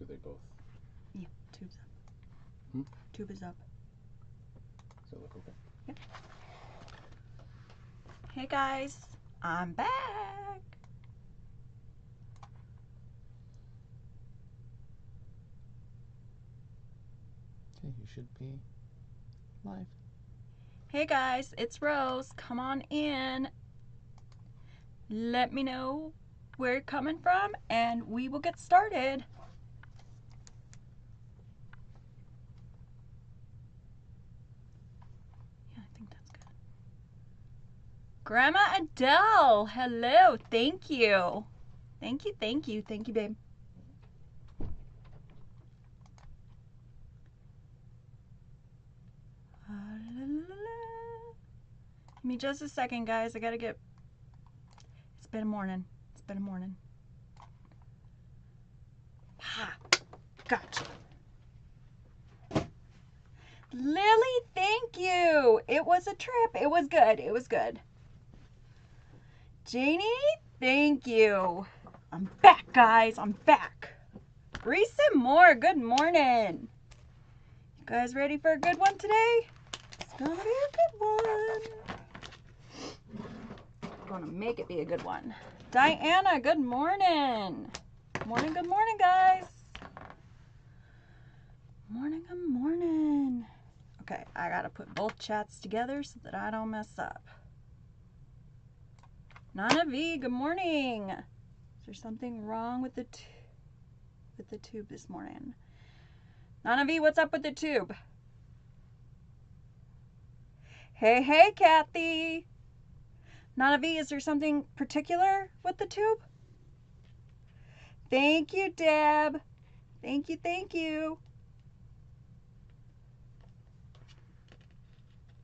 they both? Yeah, tube's up. Hmm? Tube is up. Does that look okay? Yep. Hey guys, I'm back. Okay, you should be live. Hey guys, it's Rose. Come on in. Let me know where you're coming from and we will get started. Yeah, I think that's good. Grandma Adele, hello. Thank you. Thank you, thank you. Thank you, babe. Give me just a second, guys. I gotta get... It's been a morning. It's been a morning. Ha! Gotcha. Lily, thank you. It was a trip. It was good. It was good. Janie, thank you. I'm back, guys. I'm back. Reese Moore, good morning. You guys ready for a good one today? It's gonna be a good one. I'm gonna make it be a good one. Diana, good morning. Morning, good morning, guys. Morning, good morning. Okay, I gotta put both chats together so that I don't mess up. Nana V, good morning. Is there something wrong with the tube this morning? Nana V, what's up with the tube? Hey, hey, Kathy. Nana V, is there something particular with the tube? Thank you, Deb. Thank you, thank you.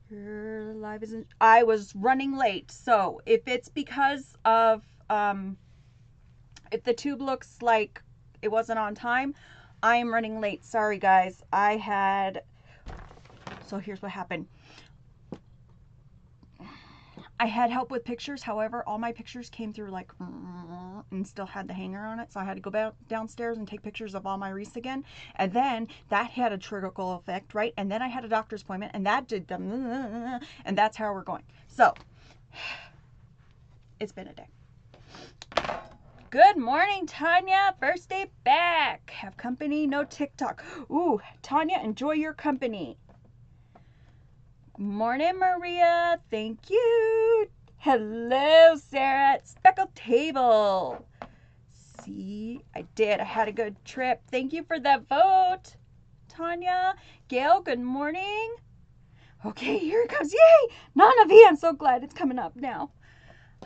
Your live isn't... I was running late, so if it's because of if the tube looks like it wasn't on time, I am running late. Sorry, guys. So here's what happened. I had help with pictures. However, all my pictures came through like and still had the hanger on it. So I had to go downstairs and take pictures of all my wreaths again. And then that had a trickle effect, right? And then I had a doctor's appointment and that did them. And that's how we're going. So it's been a day. Good morning, Tanya. First day back. Have company, no TikTok. Ooh, Tanya, enjoy your company. Morning, Maria. Thank you. Hello, Sarah at Speckled Table. See, I did. I had a good trip. Thank you for that vote, Tanya. Gail, good morning. Okay, here it comes. Yay! Nana V, I'm so glad it's coming up now.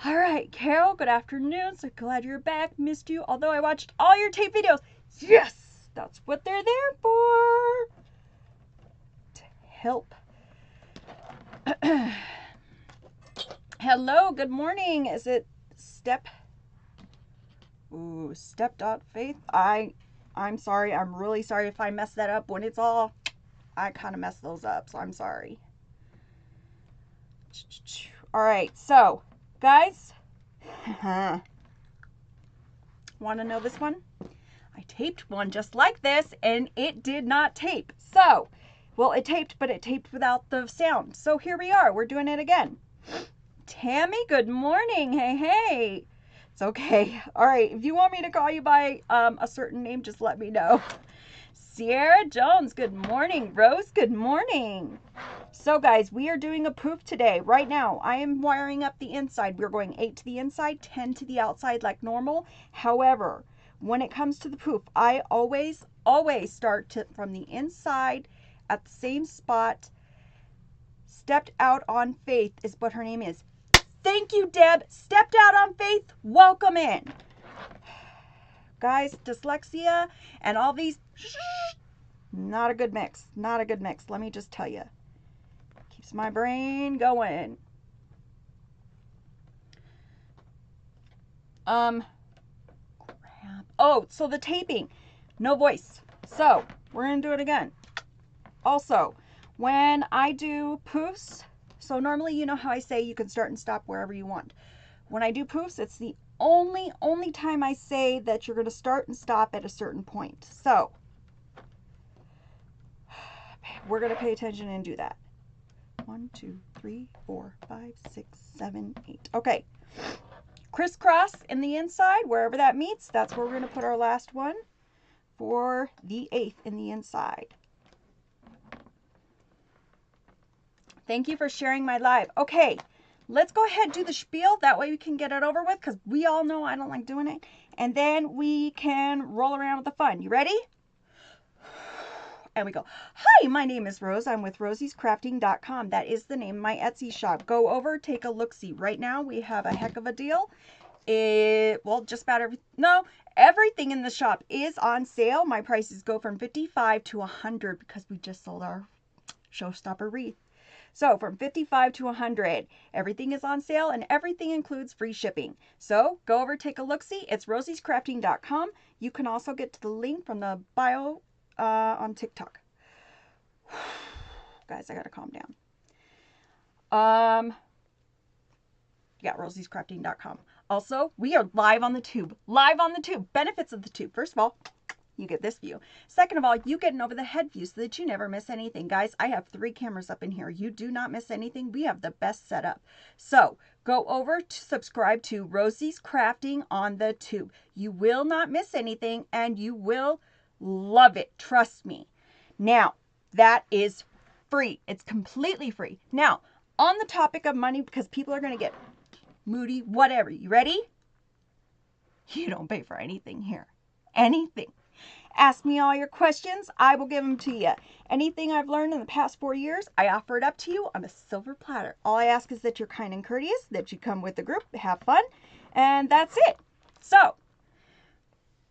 All right, Carol, good afternoon. So glad you're back. Missed you, although I watched all your tape videos. Yes, that's what they're there for. To help. Hello, good morning. Is it step.faith? I'm sorry. I'm really sorry if I mess that up. When it's all, I kind of mess those up, so I'm sorry. All right, so guys, want to know this one? I taped one just like this and it did not tape. So, well, it taped, but it taped without the sound. So here we are. We're doing it again. Tammy, good morning. Hey, hey. It's okay. All right. If you want me to call you by a certain name, just let me know. Sierra Jones, good morning. Rose, good morning. So guys, we are doing a poof today. Right now, I am wiring up the inside. We're going 8 to the inside, 10 to the outside like normal. However, when it comes to the poof, I always start from the inside at the same spot. Stepped out on Faith is what her name is. Thank you, Deb. Stepped out on Faith. Welcome in. Guys, dyslexia and all these, not a good mix. Not a good mix. Let me just tell you. Keeps my brain going. Crap. Oh, so the taping. No voice. So, we're going to do it again. Also, when I do poofs, so normally you know how I say you can start and stop wherever you want. When I do poofs, it's the only time I say that you're going to start and stop at a certain point. So we're going to pay attention and do that. 1, 2, 3, 4, 5, 6, 7, 8. Okay. Crisscross in the inside, wherever that meets, that's where we're going to put our last one for the 8th in the inside. Thank you for sharing my live. Okay, let's go ahead and do the spiel. That way we can get it over with, because we all know I don't like doing it. And then we can roll around with the fun. You ready? And we go, hi, my name is Rose. I'm with rosiescrafting.com. That is the name of my Etsy shop. Go over, take a look-see. Right now we have a heck of a deal. Well, just about everything in the shop is on sale. My prices go from $55 to $100 because we just sold our showstopper wreath. So from $55 to $100, everything is on sale and everything includes free shipping. So go over, take a look-see. It's rosiescrafting.com. You can also get to the link from the bio on TikTok. Guys, I gotta calm down. Yeah, rosiescrafting.com. Also, we are live on the tube. Live on the tube. Benefits of the tube. First of all, you get this view. Second of all, you get an over-the-head view so that you never miss anything. Guys, I have 3 cameras up in here. You do not miss anything. We have the best setup. So go over to subscribe to Rosie's Crafting on the tube. You will not miss anything and you will love it. Trust me. Now, that is free. It's completely free. Now, on the topic of money, because people are going to get moody, whatever. You ready? You don't pay for anything here. Anything. Ask me all your questions. I will give them to you. Anything I've learned in the past 4 years, I offer it up to you on a silver platter. All I ask is that you're kind and courteous, that you come with the group, have fun, and that's it. So,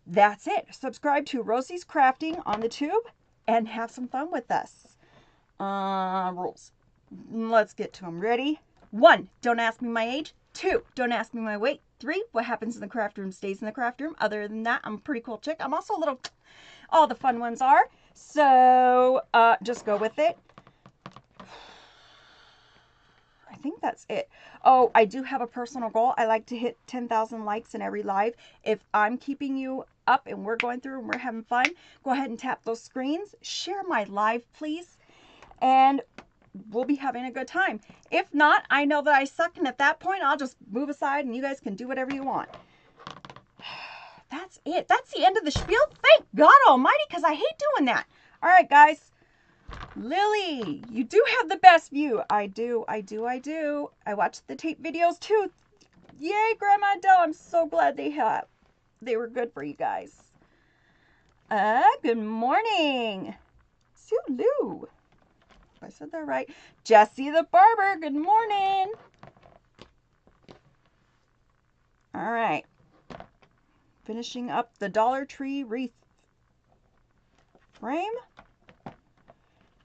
that's it. Subscribe to Rosie's Crafting on the tube and have some fun with us. Rules. Let's get to them. Ready? 1, don't ask me my age. 2, don't ask me my weight. 3, what happens in the craft room stays in the craft room. Other than that, I'm a pretty cool chick. I'm also a little, all the fun ones are. So, just go with it. I think that's it. Oh, I do have a personal goal. I like to hit 10,000 likes in every live. If I'm keeping you up and we're going through and we're having fun, go ahead and tap those screens. Share my live, please. And we'll be having a good time. If not, I know that I suck, and at that point, I'll just move aside and you guys can do whatever you want. That's it. That's the end of the spiel. Thank God Almighty, because I hate doing that. All right, guys. Lily, you do have the best view. I do. I watch the tape videos too. Yay, Grandma Adele. I'm so glad they were good for you guys. Good morning. Sulu. I said that right. Jessie the barber, good morning. All right. Finishing up the Dollar Tree wreath frame.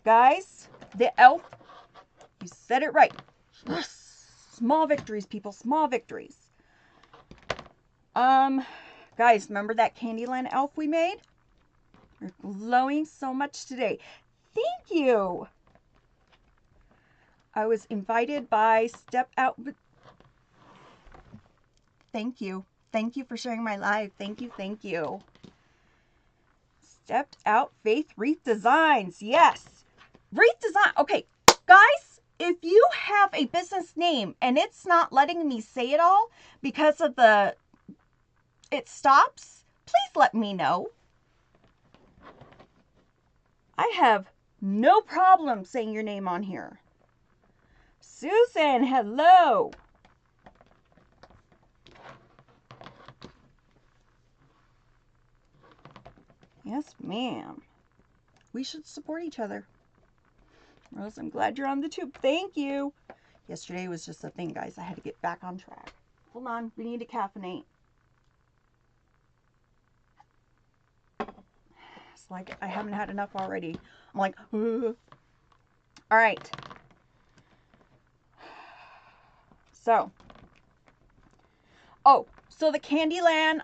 Guys, the elf, you said it right. Small victories, people, small victories. Guys, remember that Candyland elf we made? You're glowing so much today. Thank you. I was invited by Step Out. Thank you. Thank you for sharing my live. Thank you. Stepped Out Faith Wreath Designs. Yes. Wreath Design. Okay, guys, if you have a business name and it's not letting me say it all because of it stops, please let me know. I have no problem saying your name on here. Susan, hello. Yes, ma'am. We should support each other. Rose, I'm glad you're on the tube. Thank you. Yesterday was just a thing, guys. I had to get back on track. Hold on. We need to caffeinate. It's like I haven't had enough already. I'm like, ugh. All right. So the Candyland,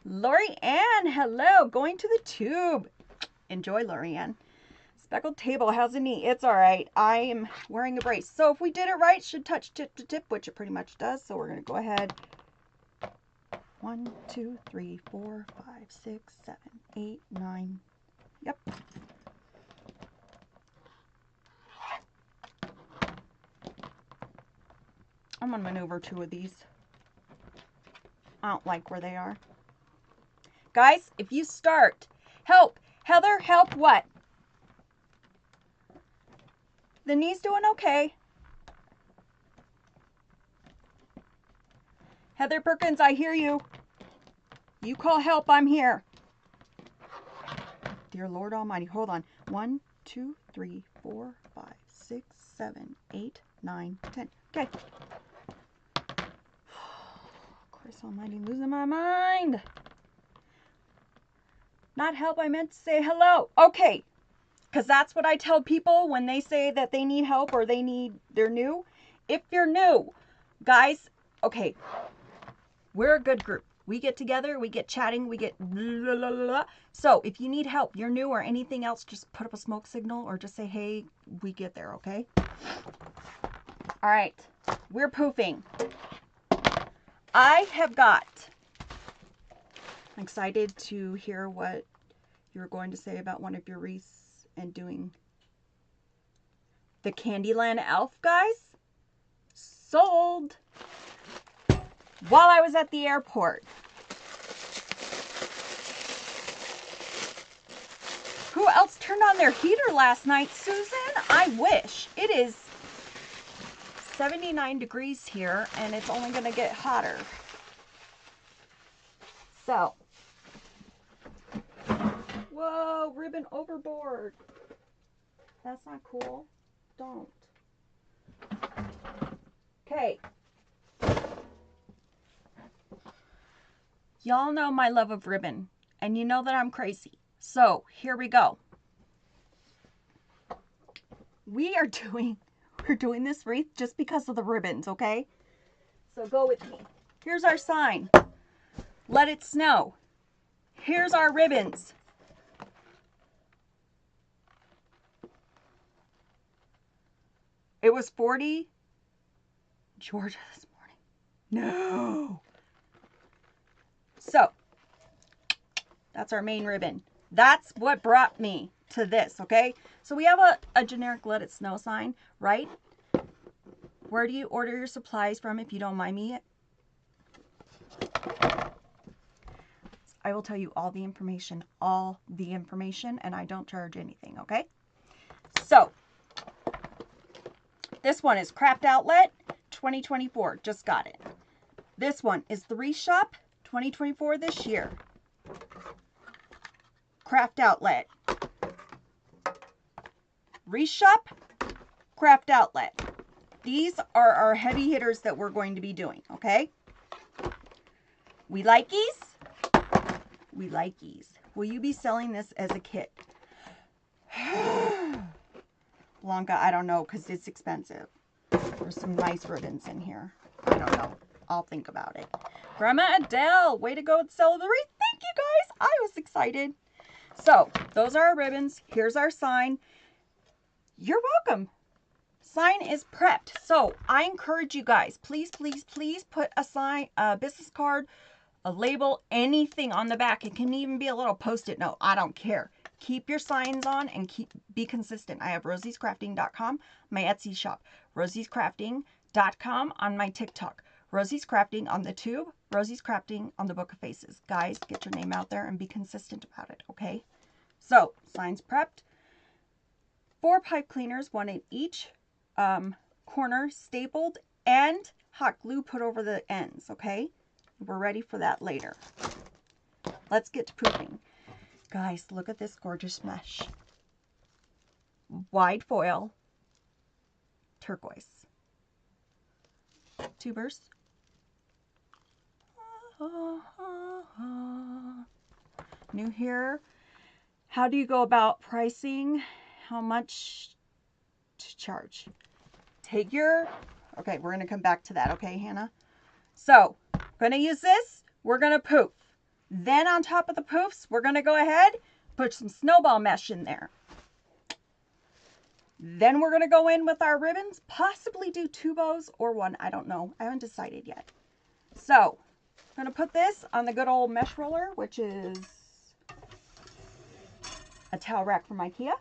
Lori Ann, hello, going to the tube. Enjoy, Lori Ann. Speckled table has a knee. It's all right. I am wearing a brace. So if we did it right, it should touch tip to tip, which it pretty much does. So we're going to go ahead. 1, 2, 3, 4, 5, 6, 7, 8, 9. Yep. I'm going to maneuver 2 of these. I don't like where they are. Guys, if you start, help. Heather, help what? The knee's doing okay. Heather Perkins, I hear you. You call help, I'm here. Dear Lord Almighty, hold on. 1, 2, 3, 4, 5, 6, 7, 8, 9, 10. Okay. Christ Almighty, losing my mind. Not help, I meant to say hello. Okay. Because that's what I tell people when they say that they need help or they're new. If you're new, guys, okay, we're a good group. We get together, we get chatting, we get blah, blah, blah, blah. So if you need help, you're new or anything else, just put up a smoke signal or just say, hey, we get there, okay? All right, we're poofing. I'm excited to hear what you're going to say about one of your wreaths and doing the Candyland elf, guys. Sold. While I was at the airport. Who else turned on their heater last night, Susan? I wish. It is 79 degrees here, and it's only going to get hotter. So. Whoa, ribbon overboard. That's not cool. Don't. Okay. Y'all know my love of ribbon, and you know that I'm crazy. So, here we go. We're doing this wreath just because of the ribbons, okay? So go with me. Here's our sign. Let it snow. Here's our ribbons. It was 40 Georgia this morning. No. So, that's our main ribbon. That's what brought me to this, okay? So we have a generic let it snow sign, right? Where do you order your supplies from, if you don't mind me? I will tell you all the information, and I don't charge anything, okay? So, this one is Craft Outlet 2024. Just got it. This one is the Wreath Shop 2024 this year. Craft Outlet. Wreath Shop, Craft Outlet. These are our heavy hitters that we're going to be doing, okay? We likeys. We likeys. Will you be selling this as a kit? Blanca, I don't know, because it's expensive. There's some nice ribbons in here. I don't know. I'll think about it. Grandma Adele, way to go and sell the wreath. Thank you, guys. I was excited. So, those are our ribbons. Here's our sign. You're welcome. Sign is prepped. So, I encourage you guys, please, please, please put a sign, a business card, a label, anything on the back. It can even be a little post-it note. I don't care. Keep your signs on and be consistent. I have rosiescrafting.com, my Etsy shop, rosiescrafting.com on my TikTok, Rosie's Crafting on the tube, Rosie's Crafting on the Book of Faces. Guys, get your name out there and be consistent about it, okay? So, signs prepped. 4 pipe cleaners, 1 in each corner, stapled, and hot glue put over the ends, okay? We're ready for that later. Let's get to poofing. Guys, look at this gorgeous mesh. Wide foil, turquoise. Tubers. New here. How do you go about pricing? How much to charge? Take your... Okay, we're going to come back to that, okay, Hannah? So, going to use this. We're going to poof. Then on top of the poofs, we're going to go ahead, put some snowball mesh in there. Then we're going to go in with our ribbons, possibly do 2 bows or 1. I don't know. I haven't decided yet. So I'm going to put this on the good old mesh roller, which is a towel rack from IKEA.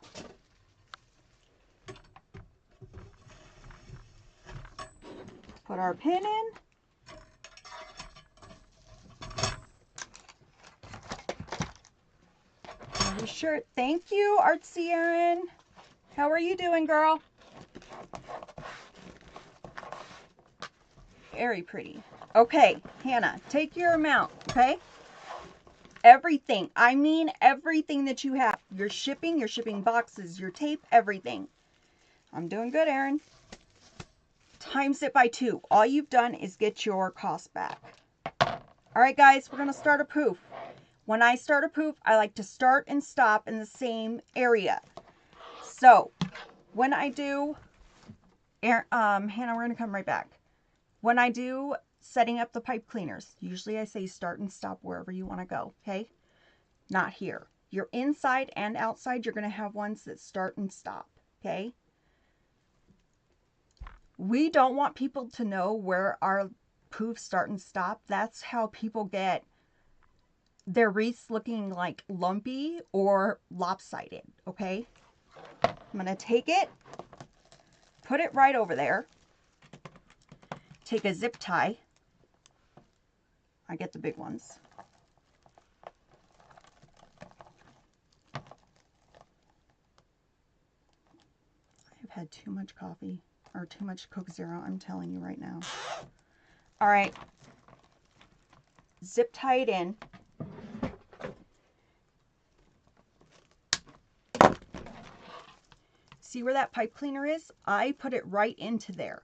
Put our pin in. Be sure. Thank you, Artsy Erin. How are you doing, girl? Very pretty. Okay, Hannah, take your amount, okay? Everything. I mean everything that you have. Your shipping boxes, your tape, everything. I'm doing good, Erin. Times it by 2. All you've done is get your cost back. All right, guys, we're going to start a poof. When I start a poof, I like to start and stop in the same area. So, when I do, Hannah, we're going to come right back. When I do setting up the pipe cleaners, usually I say start and stop wherever you want to go, okay? Not here. You're inside and outside, you're going to have ones that start and stop, okay? We don't want people to know where our poofs start and stop. That's how people get their wreaths looking like lumpy or lopsided, okay? I'm going to take it, put it right over there. Take a zip tie. I get the big ones. I've had too much coffee or too much Coke Zero. I'm telling you right now. All right. Zip tie it in. See where that pipe cleaner is? I put it right into there.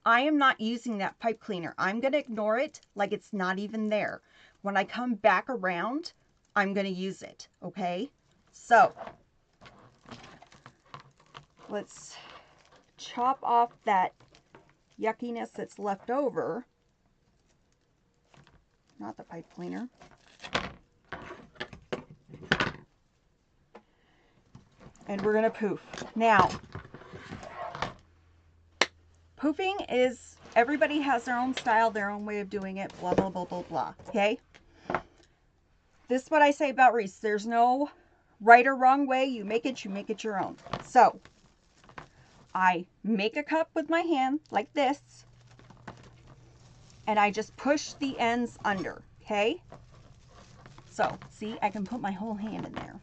I am not using that pipe cleaner. I'm going to ignore it like it's not even there. When I come back around, I'm going to use it, okay? So, let's chop off that yuckiness that's left over. Not the pipe cleaner. And we're going to poof. Now, poofing is, everybody has their own style, their own way of doing it, blah, blah, blah, blah, blah, okay? This is what I say about wreaths. There's no right or wrong way. You make it your own. So, I make a cup with my hand, like this, and I just push the ends under, okay? So, see, I can put my whole hand in there.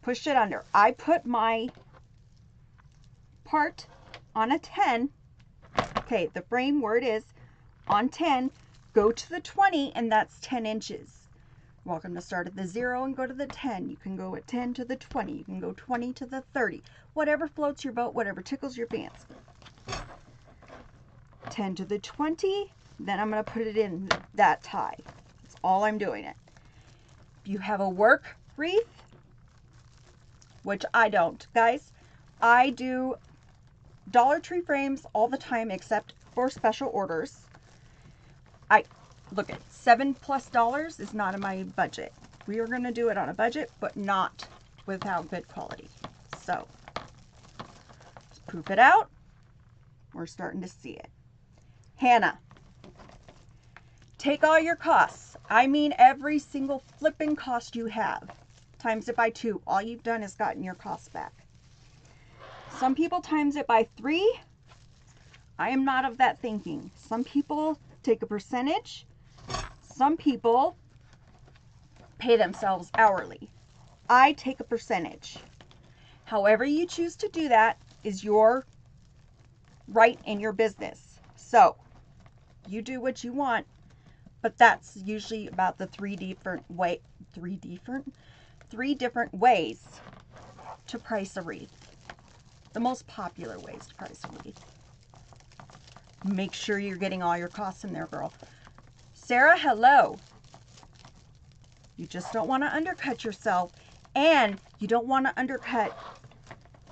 Push it under. I put my part on a 10. Okay, the frame where it is on 10, go to the 20, and that's 10 inches. Welcome to start at the 0 and go to the 10. You can go at 10 to the 20. You can go 20 to the 30. Whatever floats your boat, whatever tickles your fancy. 10 to the 20, then I'm going to put it in that tie. That's all I'm doing it. If you have a work wreath, which I don't, guys, I do Dollar Tree frames all the time except for special orders. Look at $7+ is not in my budget. We are going to do it on a budget, but not without good quality. So, just poof it out. We're starting to see it. Hannah, take all your costs. I mean every single flipping cost you have. Times it by 2. All you've done is gotten your costs back. Some people times it by 3. I am not of that thinking. Some people take a percentage. Some people pay themselves hourly. I take a percentage. However you choose to do that is your right in your business. So, you do what you want, but that's usually about the three different ways to price a wreath. The most popular ways to price a wreath. Make sure you're getting all your costs in there, girl. Sarah, hello. You just don't want to undercut yourself, and you don't want to undercut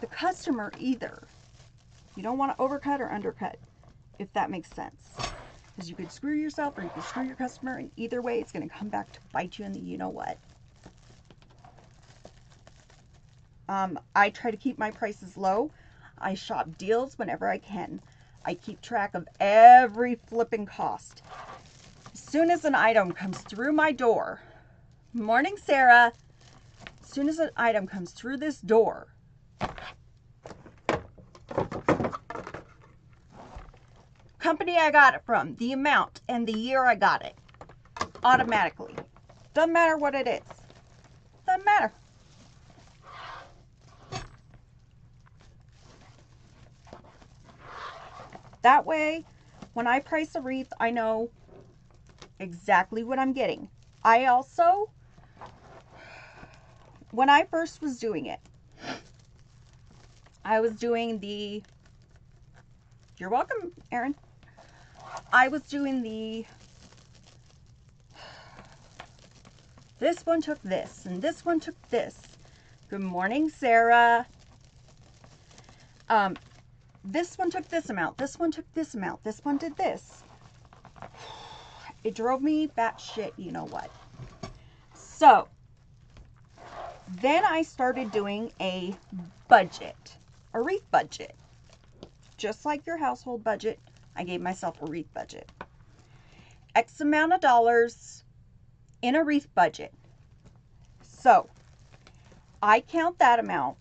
the customer either. You don't want to overcut or undercut, if that makes sense. Because you could screw yourself or you could screw your customer, and either way, it's going to come back to bite you in the you-know-what. I try to keep my prices low. I shop deals whenever I can. I keep track of every flipping cost. As soon as an item comes through my door, morning Sarah, as soon as an item comes through this door, company I got it from, the amount, and the year I got it, automatically. Doesn't matter what it is. Doesn't matter. That way, when I price a wreath, I know exactly what I'm getting. I also, when I first was doing it, I was doing the, you're welcome, Erin. I was doing the, this one took this, and this one took this. Good morning, Sarah. This one took this amount, this one took this amount, this one did this. It drove me batshit, you know what. So, then I started doing a budget, a wreath budget. Just like your household budget, I gave myself a wreath budget. X amount of dollars in a wreath budget. So, I count that amount,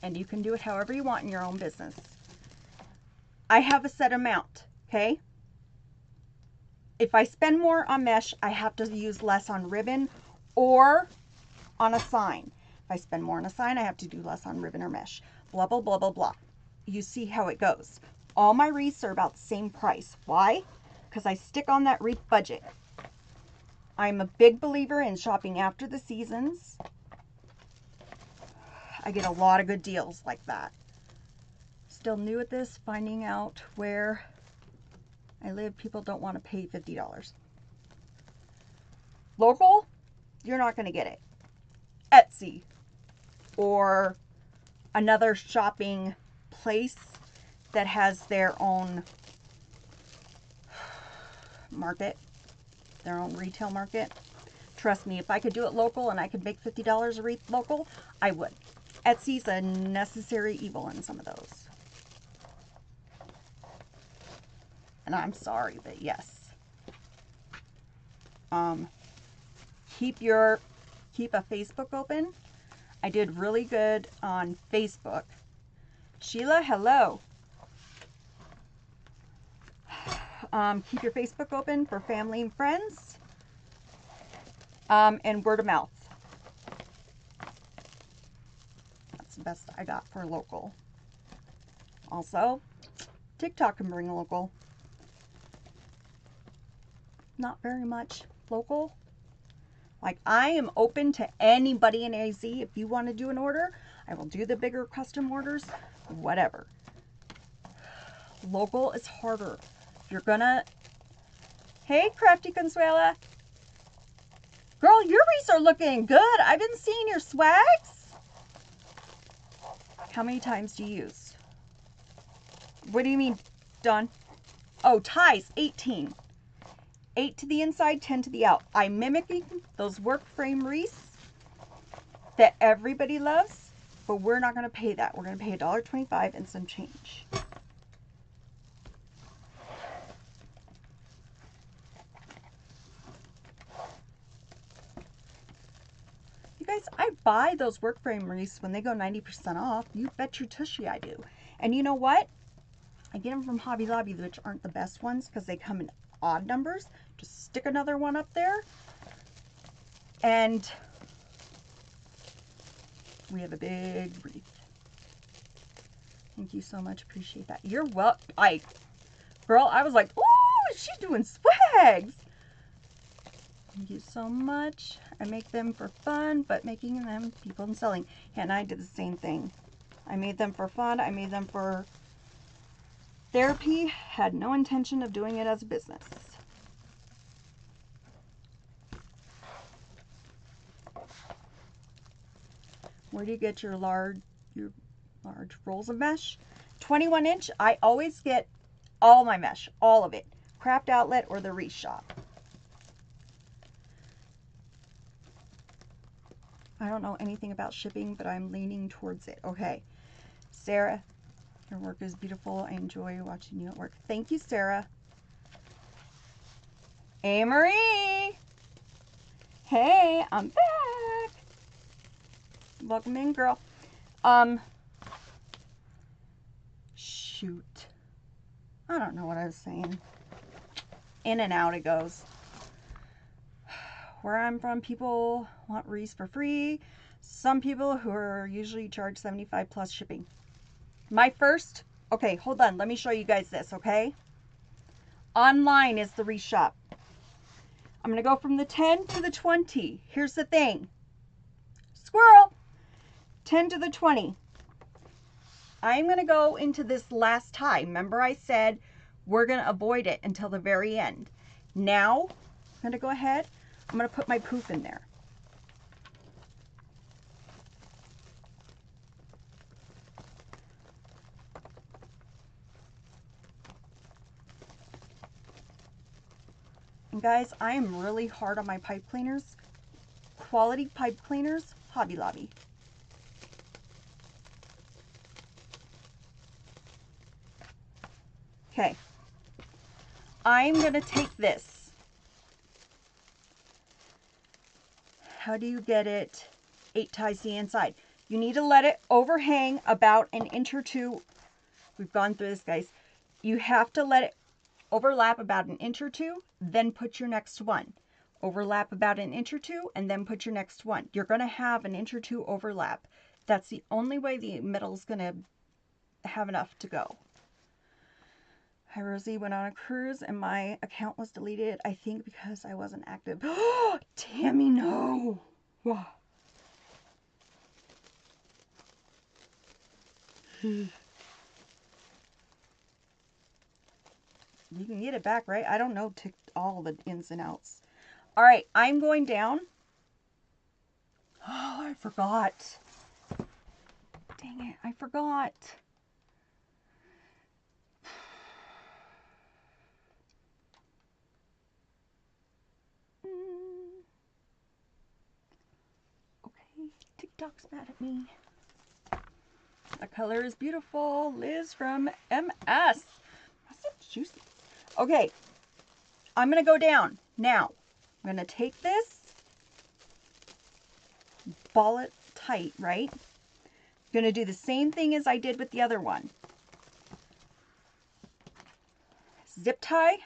and you can do it however you want in your own business. I have a set amount, okay? If I spend more on mesh, I have to use less on ribbon or on a sign. If I spend more on a sign, I have to do less on ribbon or mesh. Blah, blah, blah, blah, blah. You see how it goes. All my wreaths are about the same price. Why? Because I stick on that wreath budget. I'm a big believer in shopping after the seasons. I get a lot of good deals like that. Still new at this, finding out where I live, people don't want to pay $50. Local, you're not going to get it. Etsy or another shopping place that has their own market, their own retail market. Trust me, if I could do it local and I could make $50 a wreath local, I would. Etsy's a necessary evil in some of those. And I'm sorry, but yes. Keep a Facebook open. I did really good on Facebook. Sheila, hello. Keep your Facebook open for family and friends. And word of mouth. That's the best I got for local. Also, TikTok can bring local. Not very much local. Like, I am open to anybody in AZ. If you want to do an order, I will do the bigger custom orders, whatever. Local is harder. You're gonna... Hey, Crafty Consuela. Girl, your wreaths are looking good. I've been seeing your swags. How many times do you use? What do you mean, Dawn? Oh, ties, 18. 8 to the inside, 10 to the out. I'm mimicking those work frame wreaths that everybody loves, but we're not going to pay that. We're going to pay $1.25 and some change. You guys, I buy those work frame wreaths when they go 90% off. You bet your tushy I do. And you know what? I get them from Hobby Lobby, which aren't the best ones because they come in odd numbers. Just stick another one up there. And we have a big wreath. Thank you so much. Appreciate that. You're welcome. Girl, I was like, oh, she's doing swags. Thank you so much. I make them for fun, but making them people and selling. And I did the same thing. I made them for fun. I made them for therapy. Had no intention of doing it as a business. Where do you get your large rolls of mesh? 21 inch. I always get all my mesh, all of it. Craft Outlet or the Wreath Shop. I don't know anything about shipping, but I'm leaning towards it. Okay. Sarah, your work is beautiful. I enjoy watching you at work. Thank you, Sarah. Hey, Marie. Hey, I'm back. Welcome in, girl. Shoot. I don't know what I was saying. In and out it goes. Where I'm from, people want wreaths for free. Some people who are usually charge 75 plus shipping. My first, okay, hold on. Let me show you guys this, okay? Online is the wreath shop. I'm going to go from the 10 to the 20. Here's the thing. Squirrel. 10 to the 20. I'm going to go into this last tie. Remember I said we're going to avoid it until the very end. Now, I'm going to go ahead. I'm going to put my poof in there. And guys, I am really hard on my pipe cleaners. Quality pipe cleaners, Hobby Lobby. Okay. I'm going to take this. How do you get it 8 ties the inside? You need to let it overhang about an inch or two. We've gone through this, guys. You have to let it overlap about an inch or two, then put your next one. Overlap about an inch or two, and then put your next one. You're going to have an inch or two overlap. That's the only way the middle is going to have enough to go. Hi, Rosie. Went on a cruise and my account was deleted, I think because I wasn't active. Oh, Tammy, no. Wow. You can get it back, right? I don't know all the ins and outs. All right, I'm going down. Oh, I forgot. Dang it, I forgot. Okay, TikTok's mad at me. The color is beautiful. Liz from MS. Massachusetts. Okay, I'm going to go down. Now, I'm going to take this, ball it tight, right? I'm going to do the same thing as I did with the other one. Zip tie.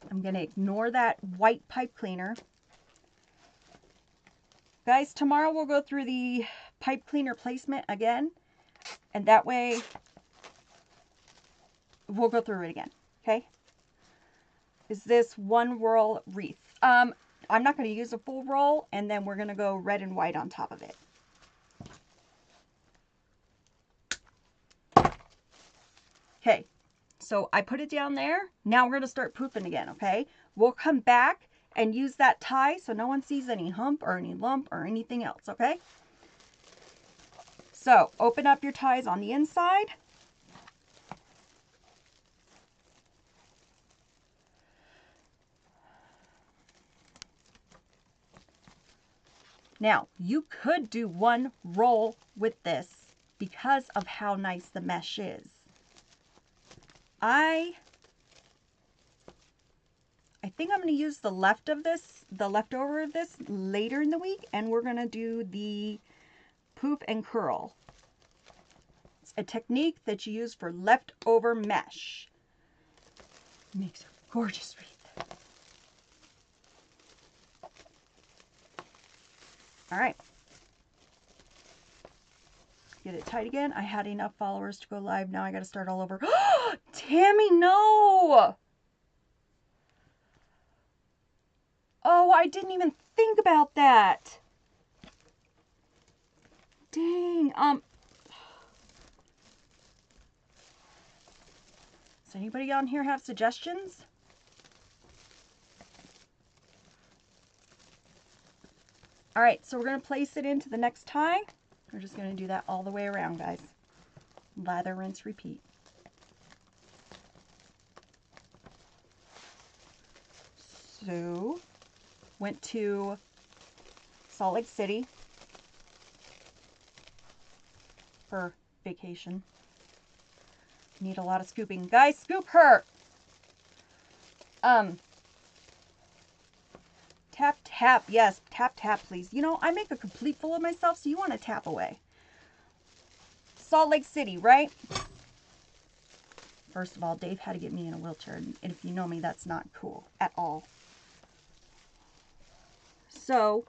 I'm going to ignore that white pipe cleaner. Guys, tomorrow we'll go through the pipe cleaner placement again. And that way, we'll go through it again. Okay? Is this one roll wreath? I'm not going to use a full roll. And then we're going to go red and white on top of it. Okay. So I put it down there. Now we're going to start poofing again. Okay? We'll come back and use that tie so no one sees any hump or any lump or anything else, okay? So open up your ties on the inside. Now, you could do one roll with this because of how nice the mesh is. I think I'm going to use the leftover of this later in the week, and we're going to do the poof and curl. It's a technique that you use for leftover mesh. It makes a gorgeous wreath. All right. Get it tight again. I had enough followers to go live. Now I got to start all over. Tammy, no! Oh, I didn't even think about that. Dang. Does anybody on here have suggestions? All right, so we're going to place it into the next tie. We're just going to do that all the way around, guys. Lather, rinse, repeat. So, went to Salt Lake City for vacation. Need a lot of scooping. Guys, scoop her! Tap, tap. Yes, tap, tap, please. You know, I make a complete fool of myself, so you want to tap away. Salt Lake City, right? First of all, Dave had to get me in a wheelchair, and if you know me, that's not cool at all. So,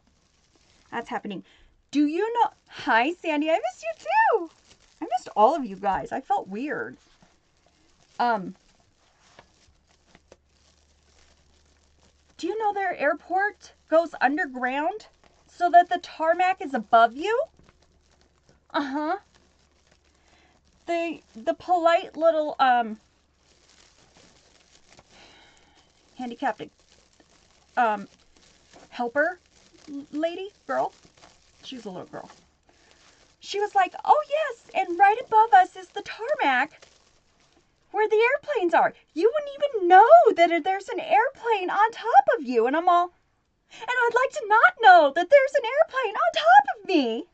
that's happening. Do you know... Hi, Sandy. I missed you, too. I missed all of you guys. I felt weird. Do you know their airport goes underground so that the tarmac is above you? Uh-huh. The polite little handicapped helper lady, girl. She was a little girl. She was like, oh yes, and right above us is the tarmac where the airplanes are. You wouldn't even know that there's an airplane on top of you. And I'm all, and I'd like to not know that there's an airplane on top of me.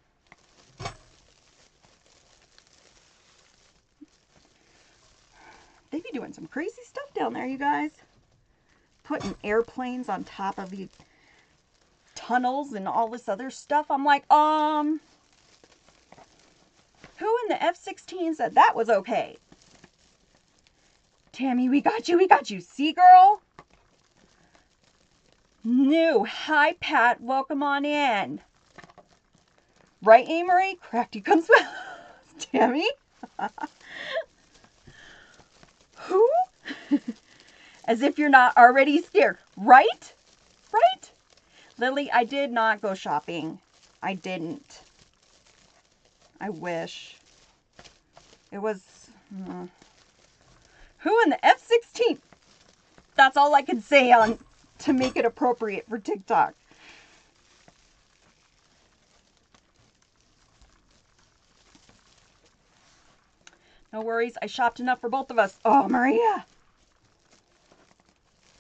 They be doing some crazy stuff down there, you guys. Putting airplanes on top of the tunnels and all this other stuff. I'm like, who in the F-16 said that was okay? Tammy, we got you, we got you. See, girl? New. Hi, Pat. Welcome on in. Right, Amory? Crafty comes with Tammy? Who? As if you're not already scared. Right? Right? Lily, I did not go shopping. I didn't. I wish. It was... Who in the F-16? That's all I can say on to make it appropriate for TikTok. No worries. I shopped enough for both of us. Oh, Maria.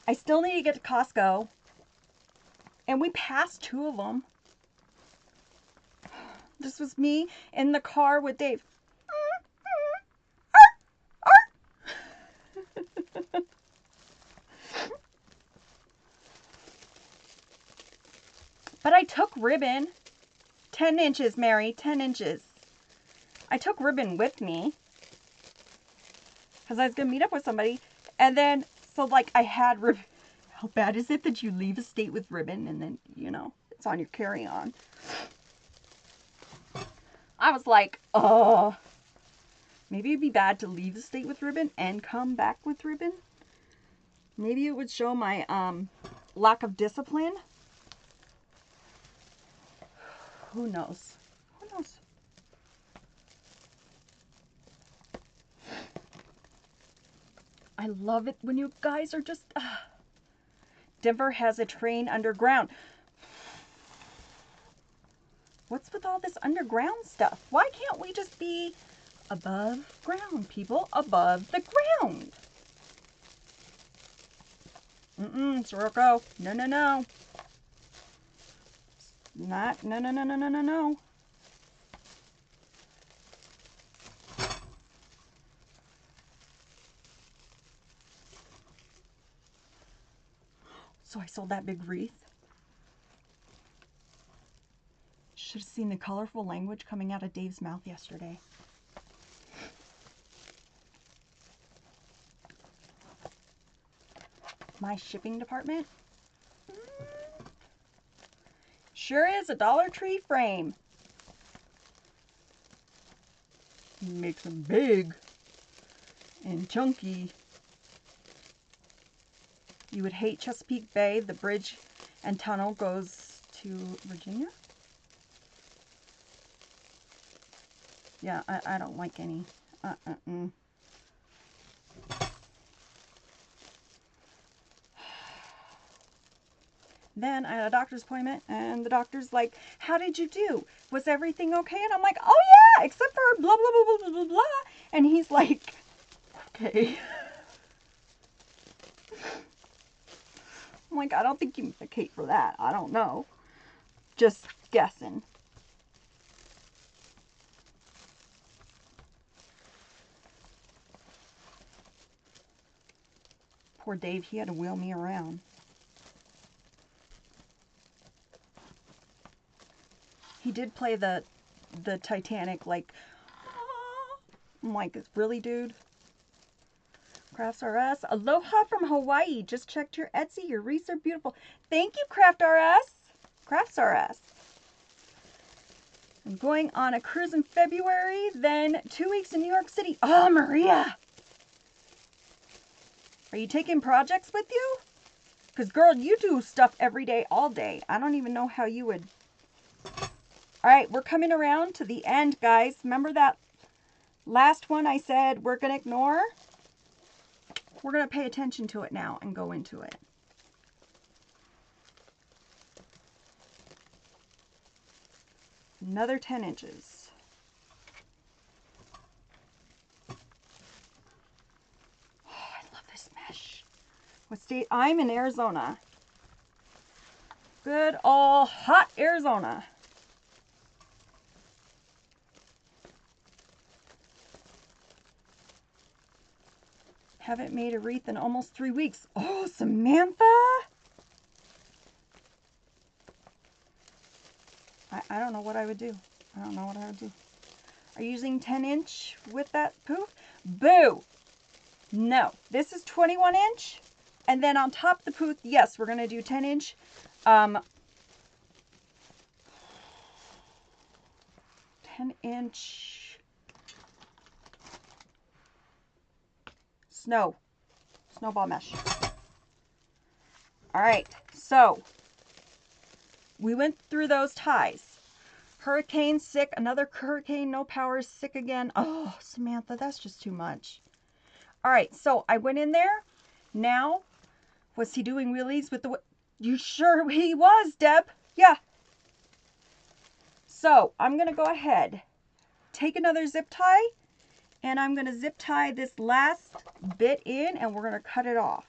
I still need to get to Costco. And we passed 2 of them. This was me in the car with Dave. But I took ribbon. 10 inches, Mary. 10 inches. I took ribbon with me. Because I was going to meet up with somebody. And then, so like I had ribbon. How bad is it that you leave a state with ribbon and then, you know, it's on your carry-on? I was like, maybe it'd be bad to leave the state with ribbon and come back with ribbon. Maybe it would show my lack of discipline. Who knows? Who knows? I love it when you guys are just... Denver has a train underground. What's with all this underground stuff? Why can't we just be above ground, people? Above the ground. Sirocco. No, no, no. Not, no, no, no, no, no, no, no. So I sold that big wreath. Should have seen the colorful language coming out of Dave's mouth yesterday. My shipping department? Sure is a Dollar Tree frame. Makes them big and chunky. You would hate Chesapeake Bay. The bridge and tunnel goes to Virginia. Yeah, I don't like any. Then I had a doctor's appointment, and the doctor's like, how did you do? Was everything okay? And I'm like, oh yeah, except for blah, blah, blah, blah, blah, blah, blah. And he's like, okay. I'm like, I don't think you make a cape for that. I don't know. Just guessing. Poor Dave, he had to wheel me around. He did play the Titanic, like, I'm like, really, dude? Crafts R Us. Aloha from Hawaii. Just checked your Etsy. Your wreaths are beautiful. Thank you, Crafts R Us. I'm going on a cruise in February, then 2 weeks in New York City. Oh, Maria. Are you taking projects with you? Because, girl, you do stuff every day, all day. I don't even know how you would. All right, we're coming around to the end, guys. Remember that last one I said we're going to ignore? We're going to pay attention to it now and go into it. Another 10 inches. Oh, I love this mesh. What state? I'm in Arizona. Good old hot Arizona. Haven't made a wreath in almost 3 weeks. Oh, Samantha! I don't know what I would do. I don't know what I would do. Are you using 10 inch with that poof? Boo! No. This is 21 inch. And then on top of the poof, yes, we're going to do 10 inch. 10 inch snowball mesh. All right, so we went through those ties. Hurricane, sick. Another hurricane, no power, sick again. Oh, Samantha, that's just too much. All right, so I went in there. Now, was he doing wheelies with the... You sure he was, Deb? Yeah. So I'm going to go ahead, take another zip tie, and I'm going to zip tie this last bit in, and we're going to cut it off.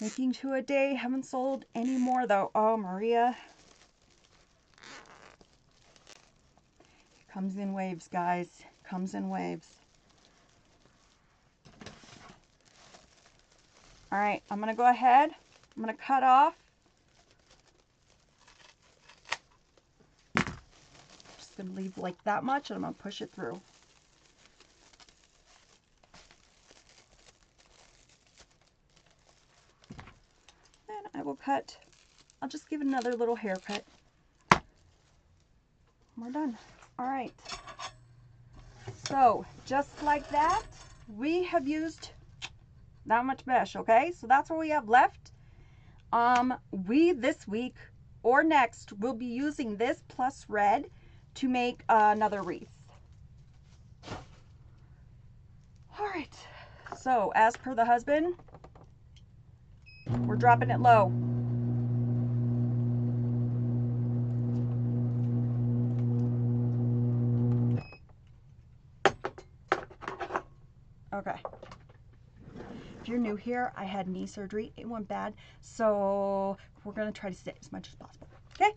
Making 2 a day. Haven't sold any more, though. Oh, Maria. It comes in waves, guys. It comes in waves. All right, I'm going to go ahead. I'm going to cut off. Just going to leave like that much, and I'm going to push it through. Then I will cut. I'll just give it another little haircut. We're done. All right. So just like that, we have used that much mesh. Okay, so that's what we have left. We this week or next will be using this plus red to make another wreath. All right. So as per the husband, we're dropping it low. Okay. If you're new here, I had knee surgery. It went bad. So we're going to try to sit as much as possible. Okay?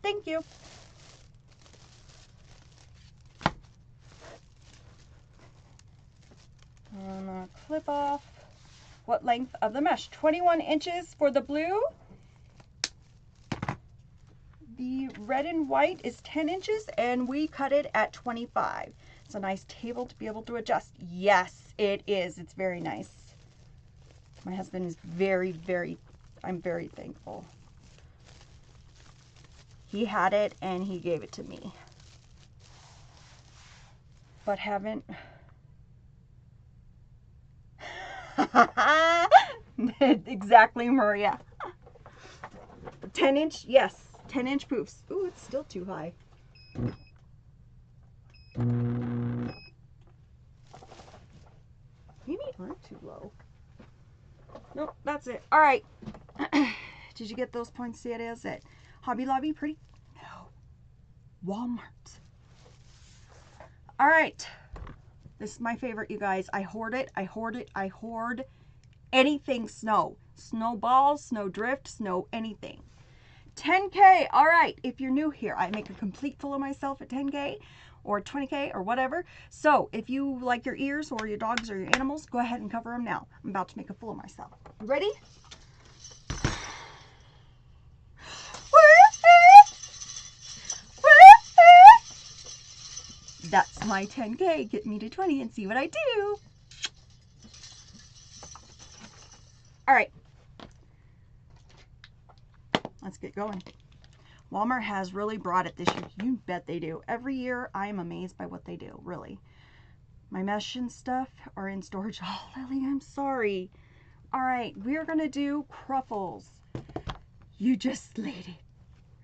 Thank you. I'm going to clip off. What length of the mesh? 21 inches for the blue. The red and white is 10 inches, and we cut it at 25. It's a nice table to be able to adjust. Yes, it is. It's very nice. My husband is I'm very thankful. He had it, and he gave it to me. But haven't... Exactly, Maria. 10 inch, yes. 10 inch poofs. Ooh, it's still too high. Maybe aren't too low. Nope, that's it. All right. Did you get those points? See, it is it. Hobby Lobby, pretty? No. Walmart. All right. This is my favorite, you guys. I hoard it. I hoard it. I hoard anything snow. Snowball, snow drift, snow anything. 10K. All right. If you're new here, I make a complete fool of myself at 10K or 20K or whatever. So if you like your ears or your dogs or your animals, go ahead and cover them now. I'm about to make a fool of myself. You ready? That's my 10K. Get me to 20 and see what I do. All right. Let's get going. Walmart has really brought it this year. You bet they do. Every year, I am amazed by what they do, really. My mesh and stuff are in storage. Oh, Lily, I'm sorry. All right, we're going to do cruffles. You just slayed it.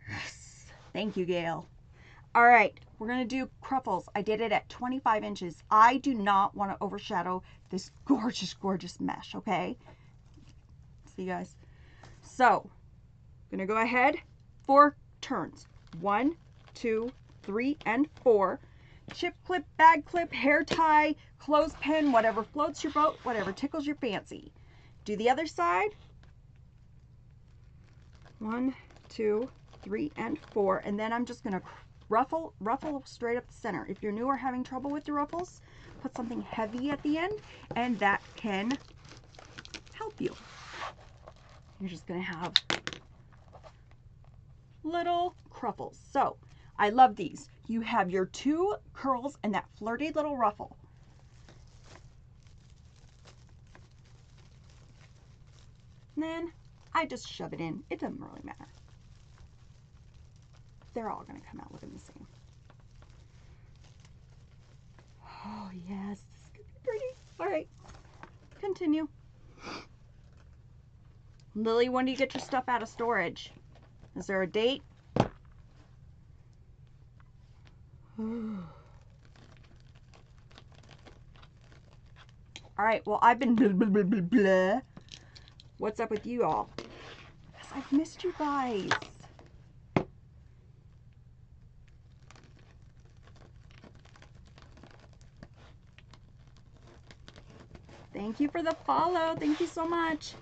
Yes. Thank you, Gail. All right, we're going to do cruffles. I did it at 25 inches. I do not want to overshadow this gorgeous, gorgeous mesh, okay? See, guys? So, I'm going to go ahead. 4 turns. 1, 2, 3, and 4. Chip clip, bag clip, hair tie, clothespin, whatever floats your boat, whatever tickles your fancy. Do the other side. 1, 2, 3, and 4. And then I'm just going to ruffle straight up the center. If you're new or having trouble with your ruffles, put something heavy at the end, and that can help you. You're just going to have little cruffles. So I love these. You have your 2 curls and that flirty little ruffle. And then I just shove it in. It doesn't really matter. They're all going to come out looking the same. Oh yes, this is going to be pretty. All right, continue. Lily, when do you get your stuff out of storage? Is there a date? All right, well, I've been blah, blah, blah, blah, blah. What's up with you all? Because I've missed you guys. Thank you for the follow. Thank you so much.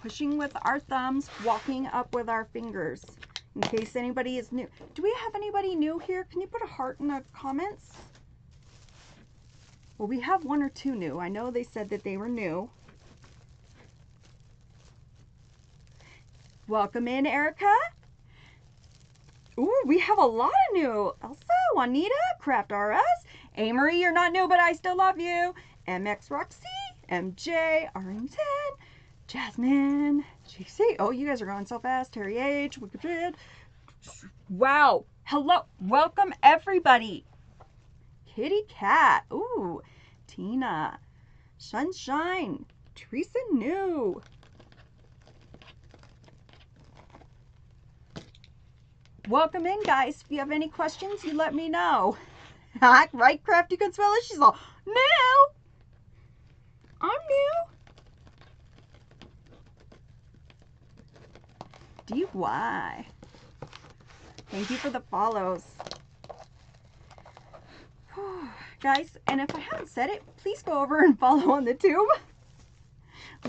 Pushing with our thumbs, walking up with our fingers. In case anybody is new. Do we have anybody new here? Can you put a heart in the comments? Well, we have 1 or 2 new. I know they said that they were new. Welcome in, Erica. Ooh, we have a lot of new. Elsa, Juanita, Craft RS. Amory, you're not new, but I still love you. MX Roxy, MJ, Arlington, Jasmine, GC. Oh, you guys are going so fast. Terry H, Wicked. Wow. Hello. Welcome, everybody. Kitty Cat. Ooh. Tina. Sunshine. Teresa New. Welcome in, guys. If you have any questions, you let me know. Right, Craft? You can smell it. She's all, new. I'm new. DY. Thank you for the follows. Guys, and if I haven't said it, please go over and follow on the tube.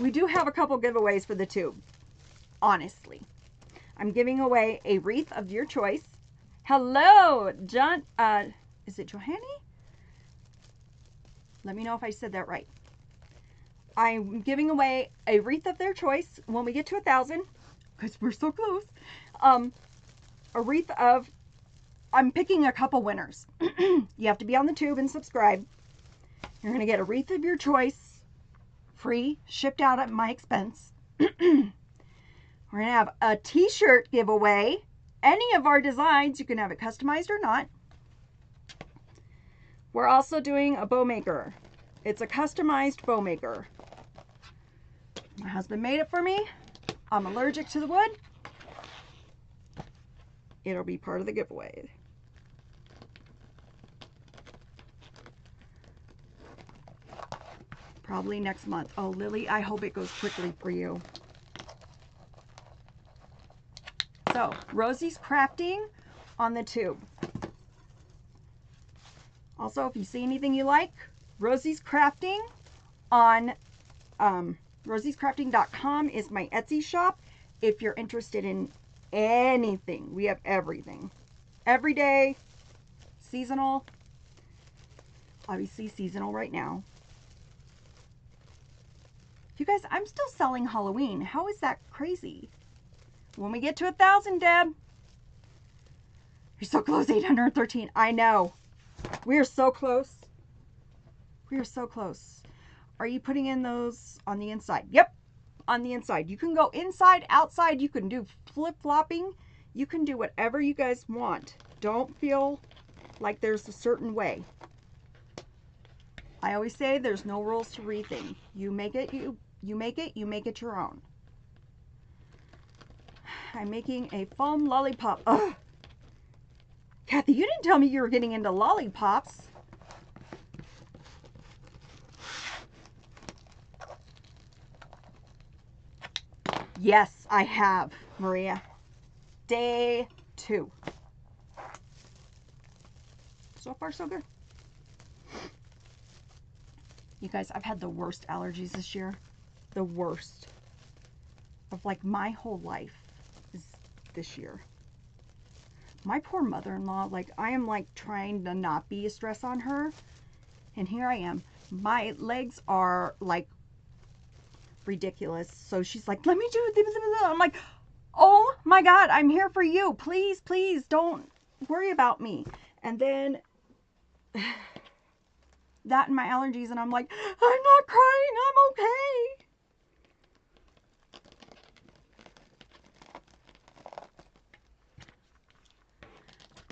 We do have a couple giveaways for the tube. Honestly. I'm giving away a wreath of your choice. Hello, John. Is it Johanny? Let me know if I said that right. I'm giving away a wreath of their choice when we get to 1,000, because we're so close. A wreath of, I'm picking a couple winners. You have to be on the tube and subscribe. You're going to get a wreath of your choice, free, shipped out at my expense. We're going to have a t-shirt giveaway. Any of our designs, you can have it customized or not. We're also doing a bow maker. It's a customized bow maker. My husband made it for me. I'm allergic to the wood. It'll be part of the giveaway. Probably next month. Oh, Lily, I hope it goes quickly for you. So, Rosie's crafting on the tube. Also, if you see anything you like, Rosie's Crafting on rosiescrafting.com is my Etsy shop. If you're interested in anything, we have everything. Everyday, seasonal, obviously seasonal right now. You guys, I'm still selling Halloween. How is that crazy? When we get to 1,000, Deb. You're so close, 813. I know. We are so close. We are so close. Are you putting in those on the inside? Yep, on the inside. You can go inside, outside. You can do flip-flopping. You can do whatever you guys want. Don't feel like there's a certain way. I always say there's no rules to wreathing. You make it, you make it your own. I'm making a foam lollipop. Ugh. Kathy, you didn't tell me you were getting into lollipops. Yes, I have, Maria. Day 2. So far, so good. You guys, I've had the worst allergies this year. The worst of like my whole life is this year. My poor mother-in-law, like I am like trying to not be a stress on her. And here I am. My legs are like ridiculous. So she's like, let me do it. I'm like, oh my God, I'm here for you. Please, please don't worry about me. And then that and my allergies, and I'm like, I'm not crying, I'm okay.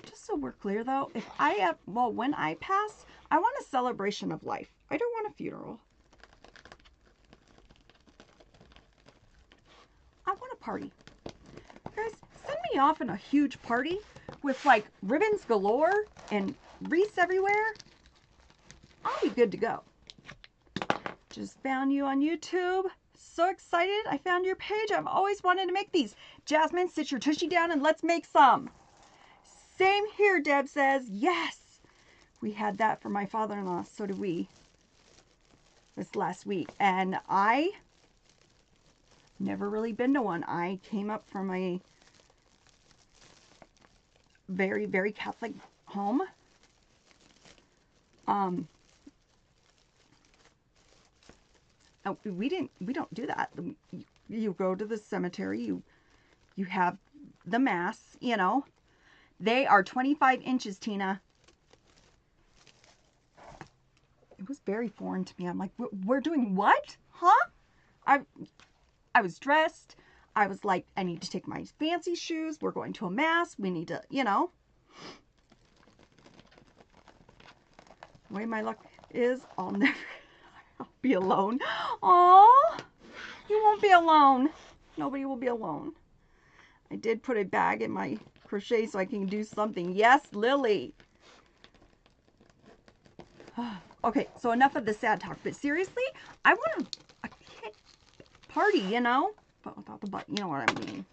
Just so we're clear though, if I have, well, when I pass, I want a celebration of life. I don't want a funeral. I want a party. Guys, send me off in a huge party with like ribbons galore and wreaths everywhere. I'll be good to go. Just found you on YouTube. So excited. I found your page. I've always wanted to make these. Jasmine, sit your tushy down and let's make some. Same here, Deb says. Yes. We had that for my father-in-law. So did we. This last week. And I never really been to one. I came up from a very, very Catholic home. We don't do that. You go to the cemetery, you have the mass, you know. They are 25 inches, Tina. It was very foreign to me. I'm like, we're doing what? Huh? I was dressed. I was like, I need to take my fancy shoes. We're going to a mass. We need to, you know. The way my luck is, I'll be alone. Aw, you won't be alone. Nobody will be alone. I did put a bag in my crochet so I can do something. Yes, Lily. Okay, so enough of the sad talk. But seriously, I want a kid party, you know? But without the butt, you know what I mean.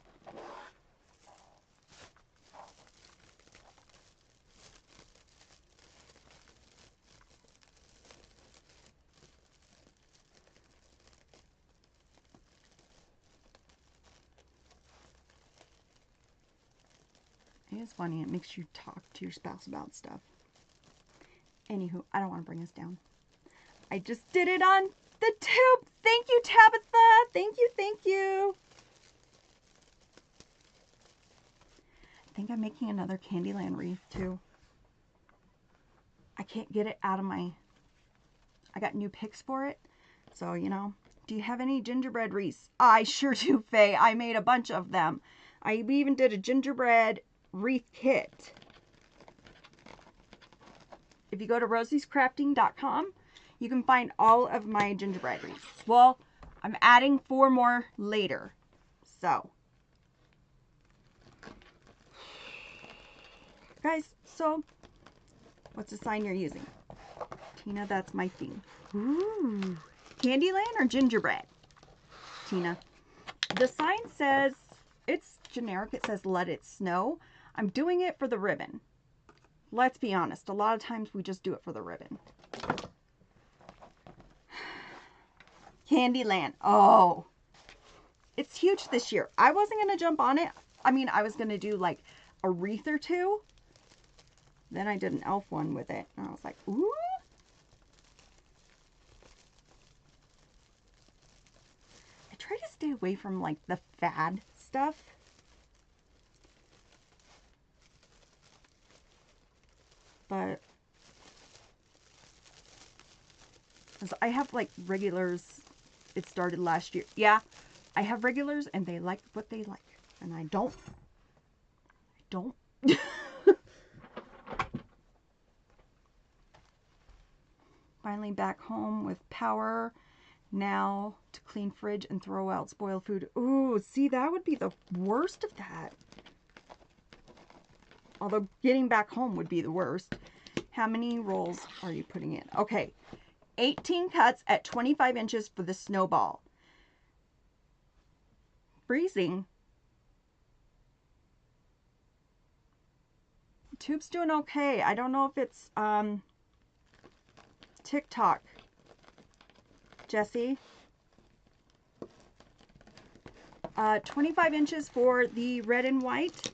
It is funny. It makes you talk to your spouse about stuff. Anywho, I don't want to bring us down. I just did it on the tube. Thank you, Tabitha. Thank you, thank you. I think I'm making another Candyland wreath, too. I can't get it out of my... I got new picks for it. So, you know. Do you have any gingerbread wreaths? I sure do, Faye. I made a bunch of them. We even did a gingerbread wreath kit. If you go to rosiescrafting.com, you can find all of my gingerbread wreaths. Well, I'm adding 4 more later. So, guys, so what's the sign you're using? Tina, that's my theme. Ooh, Candyland or gingerbread? Tina. The sign says, it's generic. It says, let it snow. I'm doing it for the ribbon. let's be honest. A lot of times we just do it for the ribbon. Candyland. Oh, it's huge this year. I wasn't going to jump on it. I mean, I was going to do like a wreath or two. Then I did an elf one with it. And I was like, ooh. I try to stay away from like the fad stuff. But I have like regulars. It started last year. Yeah, I have regulars and they like what they like. And I don't. Finally back home with power. Now to clean fridge and throw out spoiled food. Ooh, see, that would be the worst of that. Although getting back home would be the worst. How many rolls are you putting in? Okay, 18 cuts at 25 inches for the snowball. Freezing. Tube's doing okay. I don't know if it's TikTok. Jesse. 25 inches for the red and white.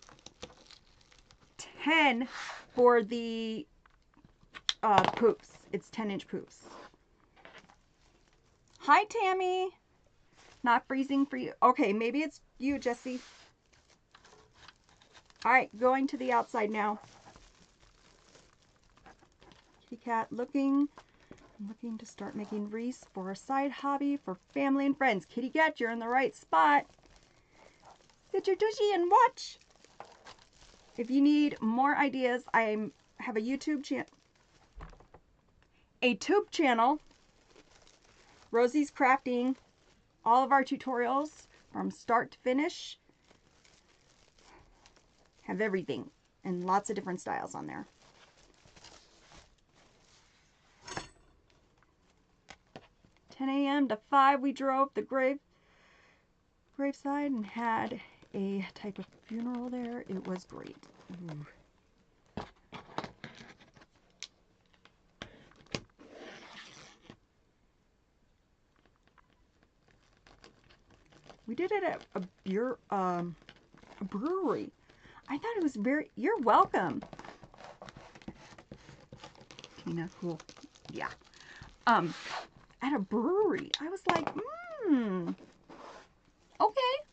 10 for the poops. It's 10-inch poops. Hi, Tammy. Not freezing for you. Okay, maybe it's you, Jesse. All right, going to the outside now. Kitty cat looking to start making wreaths for a side hobby for family and friends. Kitty cat, you're in the right spot. Sit your tushy and watch. If you need more ideas, I have a YouTube channel. A tube channel. Rosie's Crafting. All of our tutorials from start to finish. Have everything and lots of different styles on there. A.m. to 5 we drove the graveside and had a type of funeral there. It was great. Ooh. We did it at a brewery. I thought it was very... You're welcome. Tina, cool. Yeah. At a brewery. I was like, okay.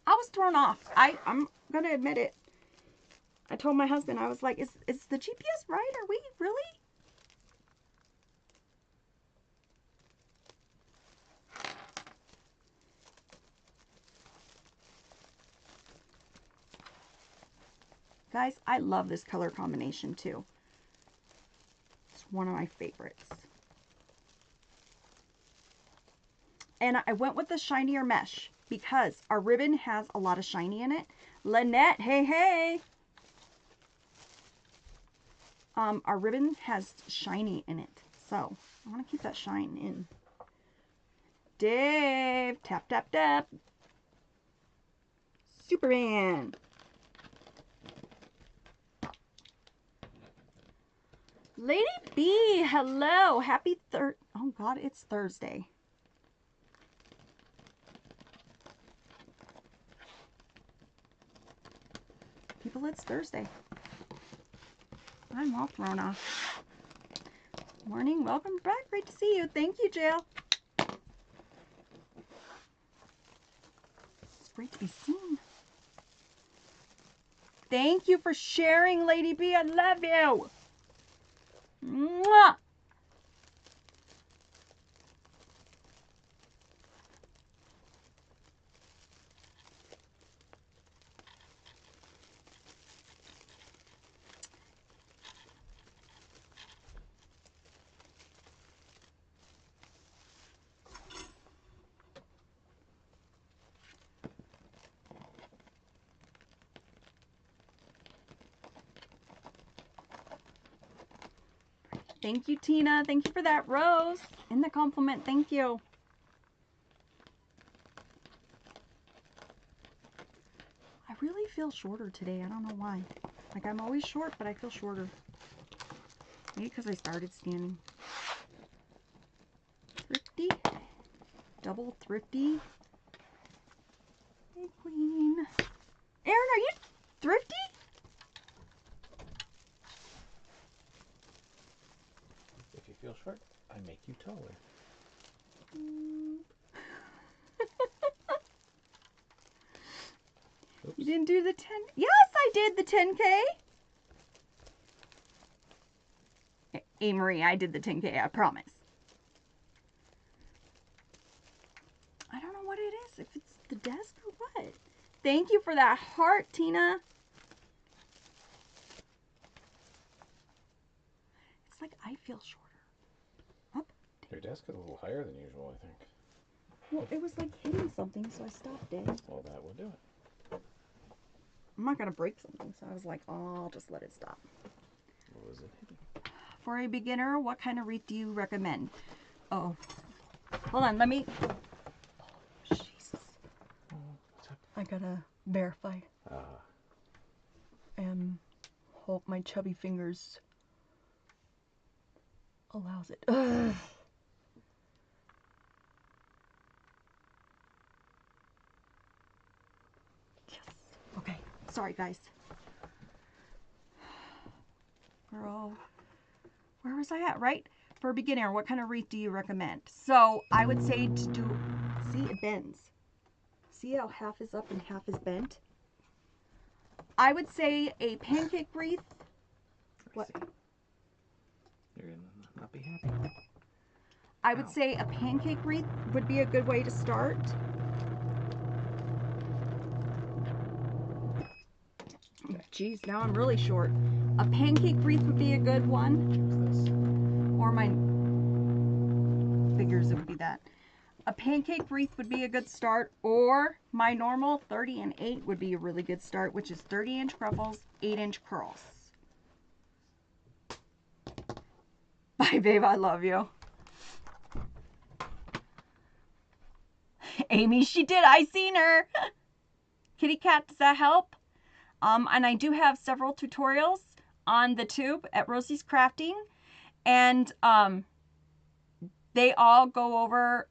I was thrown off. I'm going to admit it. I told my husband, I was like, is the GPS right? Are we really? Guys, I love this color combination too. It's one of my favorites. And I went with the shinier mesh because our ribbon has a lot of shiny in it. Lynette, hey, hey. Our ribbon has shiny in it. So I want to keep that shine in. Dave, tap, tap, tap. Superman. Lady B, hello. Happy oh God, it's Thursday. People, it's Thursday. I'm all thrown off. Morning, welcome back. Great to see you. Thank you, Jill. It's great to be seen. Thank you for sharing, Lady B. I love you. Mwah! Thank you, Tina. Thank you for that rose. And the compliment. Thank you. I really feel shorter today. I don't know why. Like, I'm always short, but I feel shorter. Maybe because I started standing. Thrifty. Double thrifty. Hey, Queen. Aaron, are you thrifty? If you feel short, I make you taller. You didn't do the 10. Yes, I did the 10K. Hey, Marie, I did the 10K, I promise. I don't know what it is, if it's the desk or what. Thank you for that heart, Tina. It's like I feel shorter. Up. Your desk is a little higher than usual, I think. Well, it was like hitting something, so I stopped it. Well, that will do it. I'm not going to break something, so I was like, oh, I'll just let it stop. What was it hitting? For a beginner, what kind of wreath do you recommend? Oh, hold on, let me... Oh, Jesus. What's up? I gotta verify. And hope my chubby fingers allows it. Ugh. Yes. Okay. Sorry, guys. Girl, where was I at? Right? For a beginner, what kind of wreath do you recommend? So I would say to do. See, it bends. See how half is up and half is bent? I would say a pancake wreath. What? You're gonna not be happy. I would say a pancake wreath would be a good way to start. Geez, now I'm really short. A pancake wreath would be a good one. What's this? Or my figures, it would be that. A pancake wreath would be a good start. Or my normal 30 and 8 would be a really good start, which is 30-inch cruffles, 8-inch curls. Bye, babe. I love you. Amy, she did. I seen her. Kitty cat, does that help? And I do have several tutorials on the tube at Rosie's Crafting. And they all go over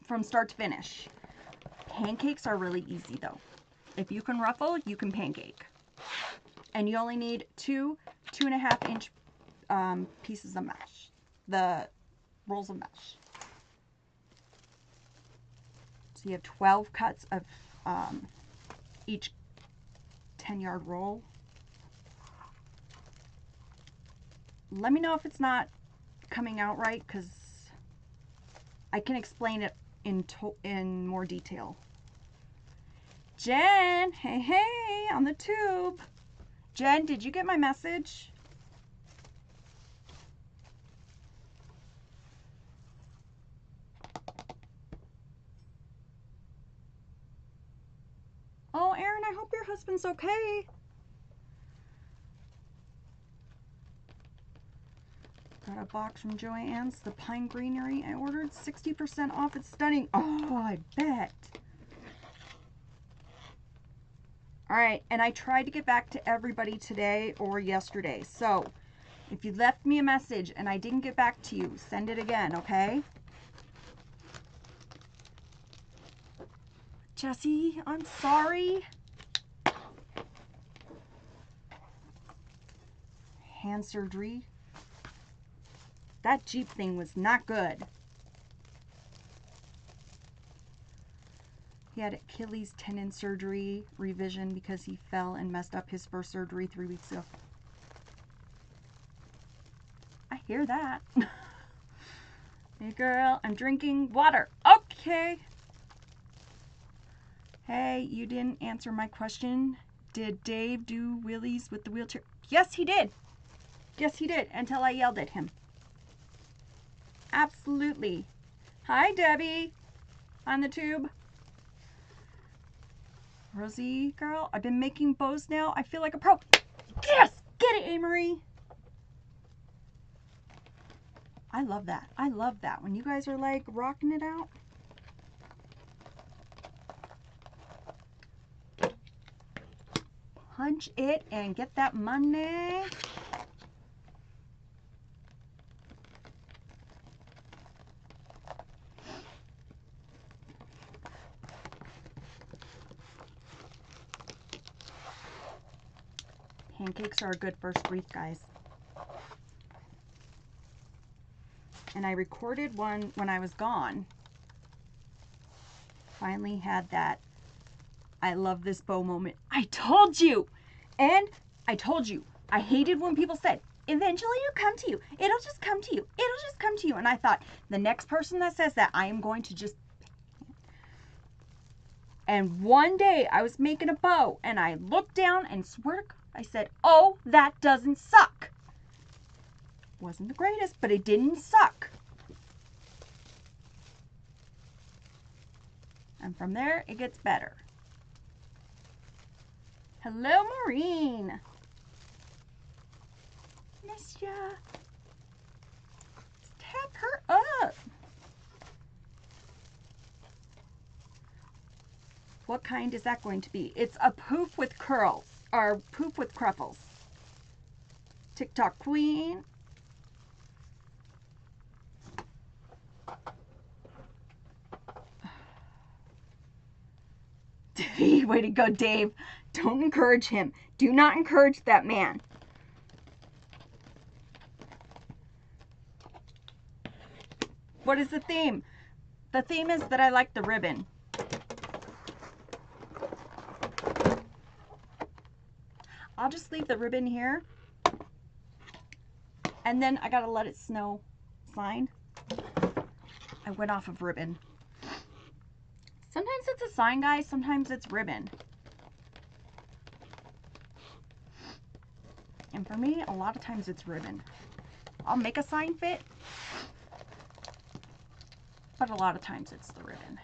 from start to finish. Pancakes are really easy though. If you can ruffle, you can pancake. And you only need 2.5-inch pieces of mesh. The rolls of mesh. So you have 12 cuts of each 10-yard roll. Let me know if it's not coming out right, because I can explain it in more detail. Jen, hey, on the tube. Jen, did you get my message? Oh, Aaron, I hope your husband's okay. Got a box from Joann's, the pine greenery I ordered. 60% off. It's stunning. Oh, I bet. All right, and I tried to get back to everybody today or yesterday. So if you left me a message and I didn't get back to you, send it again, okay? Jessie, I'm sorry. Hand surgery. That Jeep thing was not good. He had Achilles tendon surgery revision because he fell and messed up his first surgery 3 weeks ago. I hear that. Hey girl, I'm drinking water. Okay. Hey, you didn't answer my question. Did Dave do wheelies with the wheelchair? Yes, he did. Yes, he did, until I yelled at him. Absolutely. Hi, Debbie. On the tube. Rosie, girl, I've been making bows now. I feel like a pro. Yes! Get it, Amory. I love that. I love that. When you guys are like rocking it out. punch it and get that money. Pancakes are a good first wreath, guys. And I recorded one when I was gone. Finally had that I love this bow moment. I told you! And I told you, I hated when people said, eventually it'll come to you. It'll just come to you. It'll just come to you. And I thought, the next person that says that, I am going to just... And one day I was making a bow and I looked down and swear to God, I said, oh, that doesn't suck. Wasn't the greatest, but it didn't suck. And from there, it gets better. Hello, Maureen. Miss ya. Let's tap her up. What kind is that going to be? It's a poof with curls, or poof with cruffles. TikTok queen. Way to go, Dave. Don't encourage him. Do not encourage that man. What is the theme? The theme is that I like the ribbon. I'll just leave the ribbon here. And then I gotta let it snow sign. I went off of ribbon. Sometimes it's a sign, guys. Sometimes it's ribbon. And for me, a lot of times it's ribbon. I'll make a sign fit, but a lot of times it's the ribbon.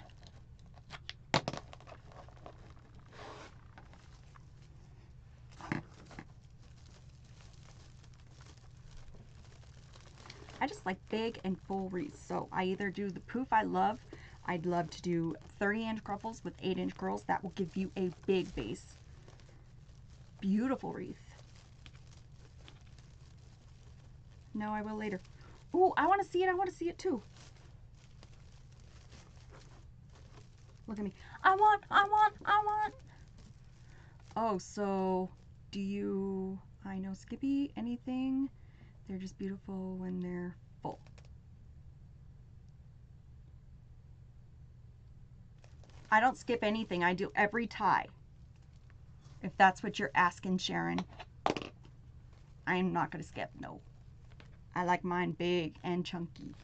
I just like big and full wreaths. So I either do the poof I love. I'd love to do 30-inch cruffles with 8-inch curls. That will give you a big base. Beautiful wreath. No, I will later. Ooh, I want to see it. I want to see it too. Look at me. I want. Oh, so do you, I know Skippy, anything? They're just beautiful when they're full. I don't skip anything. I do every tie. If that's what you're asking, Sharon. I'm not going to skip. No. I like mine big and chunky.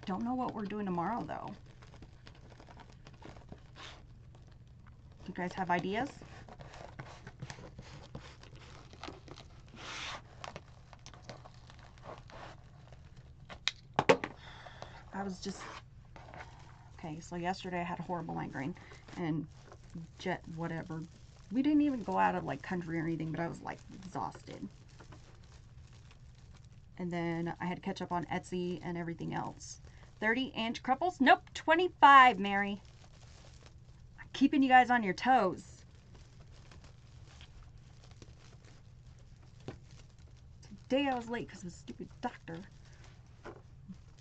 Don't know what we're doing tomorrow, though. You guys have ideas? I was just... Okay, so yesterday I had a horrible migraine and whatever. We didn't even go out of like country or anything, but I was like exhausted. And then I had to catch up on Etsy and everything else. 30-inch cruffles? Nope, 25, Mary. I'm keeping you guys on your toes. Today I was late because of a stupid doctor.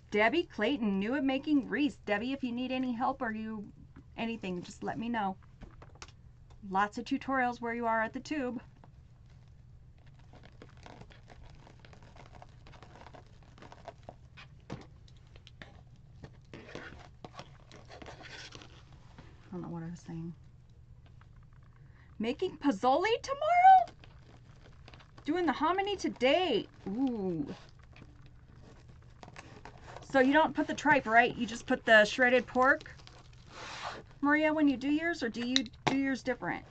Debbie Clayton, new at making wreaths. Debbie, if you need any help or anything, just let me know. Lots of tutorials where you are at the tube. I don't know what I was saying. Making pozzoli tomorrow? Doing the hominy today. Ooh. So you don't put the tripe, right? You just put the shredded pork? Maria, when you do yours, or do you do yours different?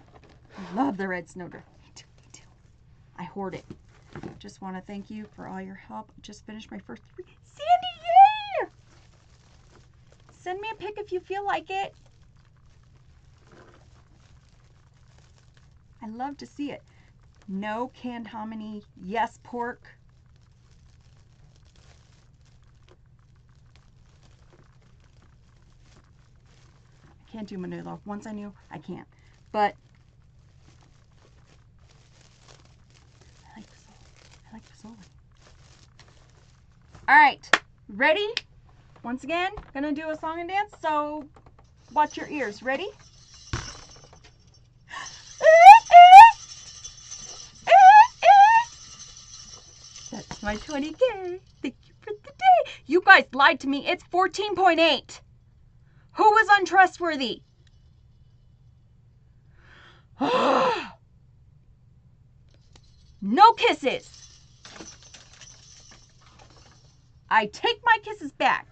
I love the red snowdrift. Me too, me too. I hoard it. Just want to thank you for all your help. Just finished my first 3. Sandy, yay! Send me a pic if you feel like it. I love to see it. No canned hominy. Yes, pork. can't do Manila. Once I knew, I can't. But I like Fasoli. I like Fasoli. All right, ready? Once again, gonna do a song and dance, so watch your ears. Ready? That's my 20K. Thank you for the day. You guys lied to me. It's 14.8. Who was untrustworthy? No kisses. I take my kisses back.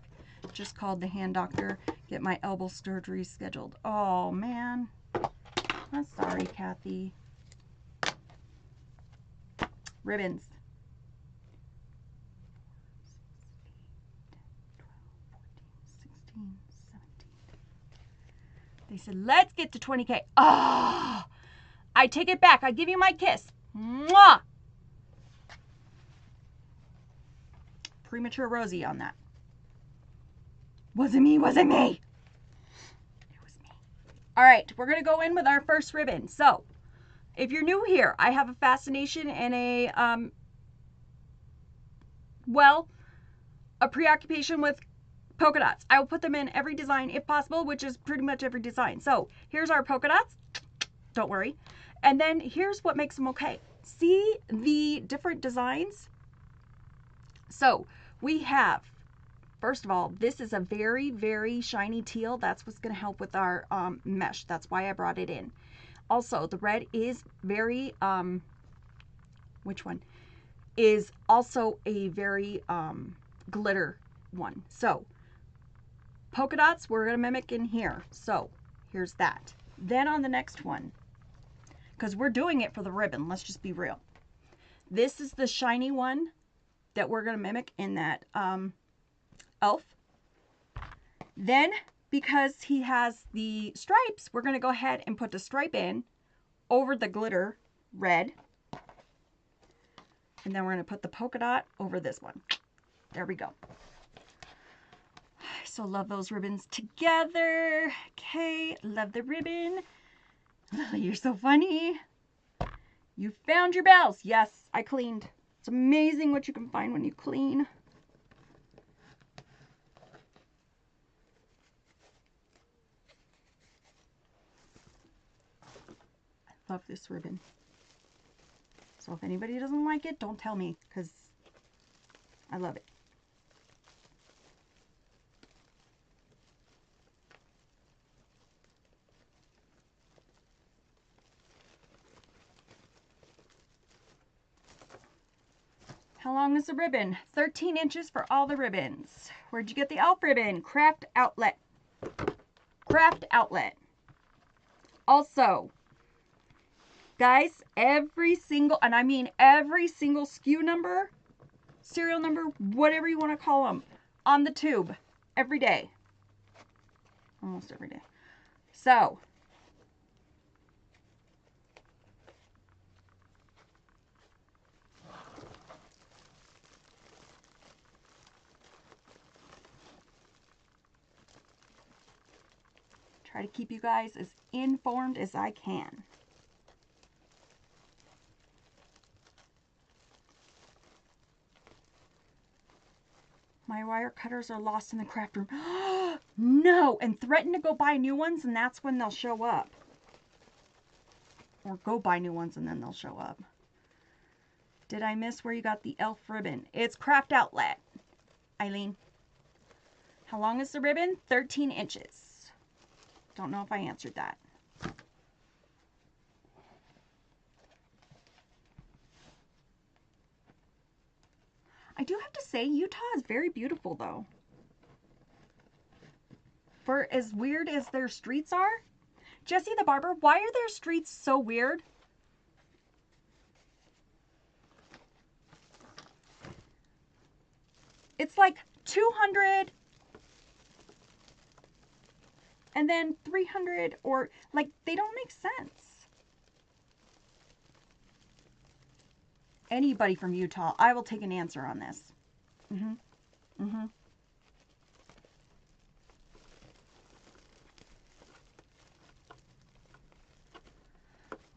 Just called the hand doctor. Get my elbow surgery scheduled. Oh, man. I'm sorry, Kathy. Ribbons. 16, 17. They said, let's get to 20K. Oh, I take it back. I give you my kiss. Mwah! Premature Rosie on that. Was it me? Was it me? It was me. All right, we're going to go in with our first ribbon. So, if you're new here, I have a fascination and a preoccupation with polka dots. I will put them in every design if possible, which is pretty much every design. So, here's our polka dots. Don't worry. And then here's what makes them okay. See the different designs? So, we have, first of all, this is a very, very shiny teal. That's what's going to help with our mesh. That's why I brought it in. Also, the red is very, which one? Is also a very glitter one. So, polka dots, we're going to mimic in here. So, here's that. Then on the next one, because we're doing it for the ribbon, let's just be real. This is the shiny one that we're going to mimic in that elf. Then, because he has the stripes, we're going to go ahead and put the stripe in over the glitter red. And then we're going to put the polka dot over this one. There we go. I so love those ribbons together. Okay, love the ribbon. Lily, you're so funny. You found your bells. Yes, I cleaned. It's amazing what you can find when you clean. I love this ribbon. So if anybody doesn't like it, don't tell me, because I love it. How long is the ribbon? 13 inches for all the ribbons. Where'd you get the elf ribbon? Craft Outlet. Craft Outlet. Also, guys, every single, and I mean every single SKU number, serial number, whatever you want to call them, on the tube every day. Almost every day. So, try to keep you guys as informed as I can. My wire cutters are lost in the craft room. No! And threaten to go buy new ones, and that's when they'll show up. Or go buy new ones, and then they'll show up. Did I miss where you got the elf ribbon? It's Craft Outlet. Eileen. How long is the ribbon? 13 inches. Don't know if I answered that. I do have to say, Utah is very beautiful, though. For as weird as their streets are. Jessie the Barber, why are their streets so weird? It's like 200 and then 300, or like they don't make sense. Anybody from Utah, I will take an answer on this.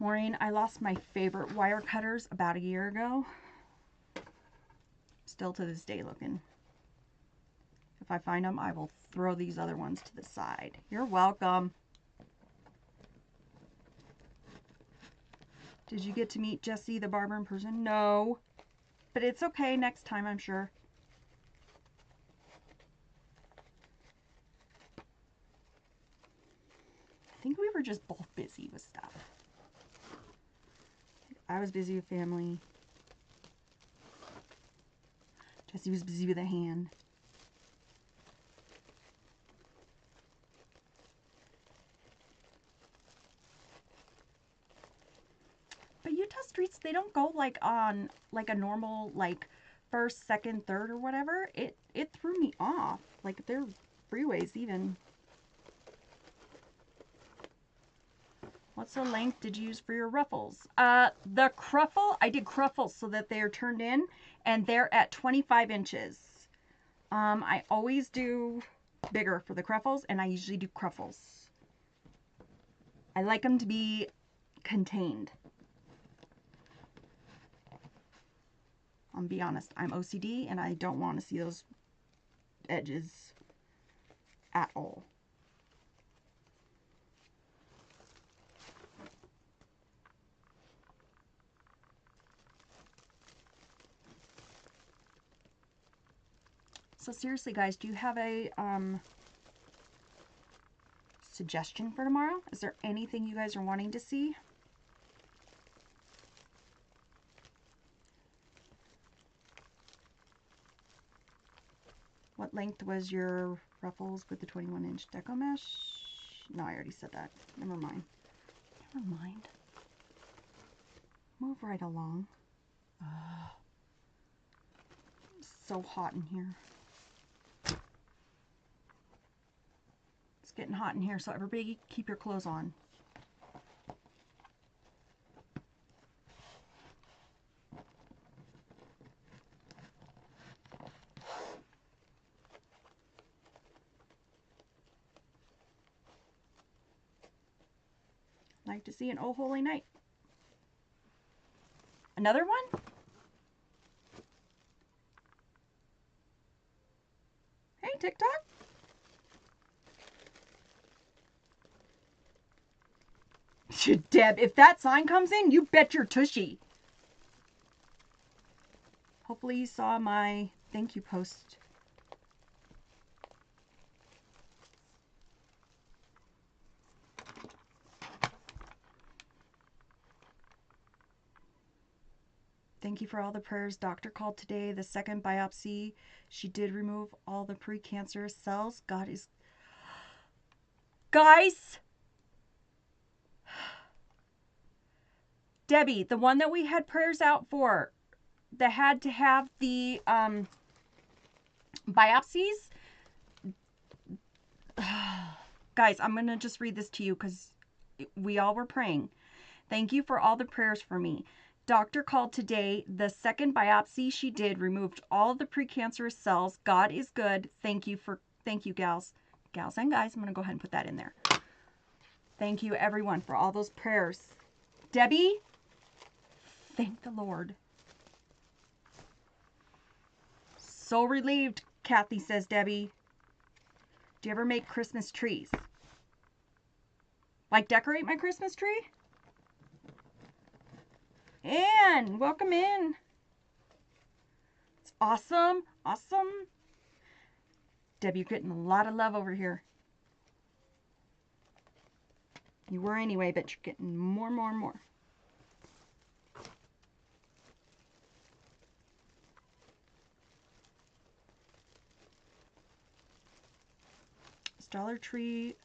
Maureen, I lost my favorite wire cutters about a year ago. Still to this day looking. If I find them, I will throw these other ones to the side. You're welcome. Did you get to meet Jessie the barber in person? No. But it's okay next time, I'm sure. I think we were just both busy with stuff. I was busy with family. Jessie was busy with a hand. But Utah streets, they don't go like on like a normal like first, second, third or whatever. It threw me off. Like they're freeways even. What's the length did you use for your ruffles? The cruffle, I did cruffles so that they are turned in and they're at 25 inches. I always do bigger for the cruffles and I usually do cruffles. I like them to be contained. I'll be honest, I'm OCD and I don't want to see those edges at all. So seriously, guys, do you have a suggestion for tomorrow? Is there anything you guys are wanting to see? What length was your ruffles with the 21-inch Deco mesh? No, I already said that. Never mind. Never mind. Move right along. It's so hot in here. It's getting hot in here, so everybody keep your clothes on. Like to see an Oh Holy Night. Another one? Hey, TikTok. Deb, if that sign comes in, you bet your tushy. Hopefully you saw my thank you post. Thank you for all the prayers. Doctor called today. The second biopsy, she did remove all the precancerous cells. God is... Guys! Debbie, the one that we had prayers out for, that had to have the biopsies. Guys, I'm going to just read this to you because we all were praying. Thank you for all the prayers for me. Doctor called today. The second biopsy she did removed all of the precancerous cells. God is good. Thank you, gals. Gals and guys. I'm going to go ahead and put that in there. Thank you, everyone, for all those prayers. Debbie, thank the Lord. So relieved, Kathy says, Debbie. Do you ever make Christmas trees? Like decorate my Christmas tree? Anne, welcome in. It's awesome. Awesome. Debbie, you're getting a lot of love over here. You were anyway, but you're getting more and more and more. Dollar Tree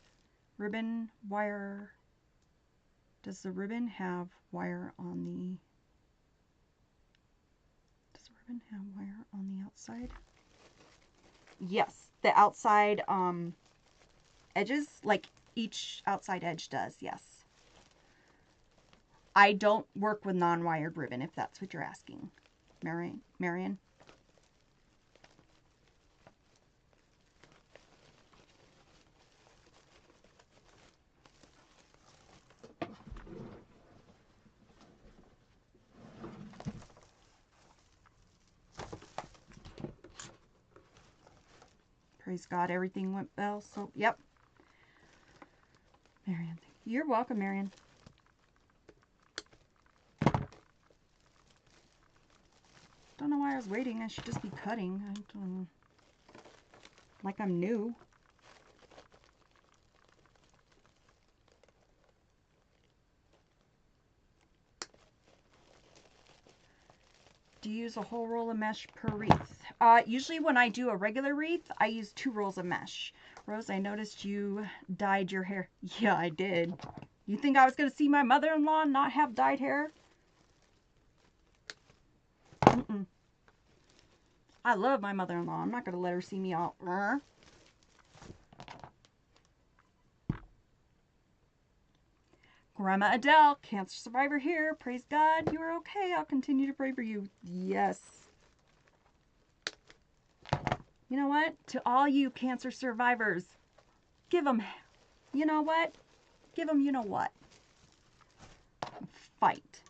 ribbon wire. Does the ribbon have wire on the... Does the ribbon have wire on the outside? Yes, the outside edges, like each outside edge does, yes. I don't work with non-wired ribbon, if that's what you're asking, Marion. Praise God, everything went well. So, yep. Marion, you're welcome, Marion. Don't know why I was waiting. I should just be cutting. I don't, like I'm new. Do you use a whole roll of mesh per wreath? Usually when I do a regular wreath, I use 2 rolls of mesh. Rose, I noticed you dyed your hair. Yeah, I did. You think I was going to see my mother-in-law not have dyed hair? Mm-mm. I love my mother-in-law. I'm not going to let her see me all... Grandma Adele, cancer survivor here. Praise God, you are okay. I'll continue to pray for you. Yes. You know what? To all you cancer survivors, give them, you know what? Give them, you know what? Fight.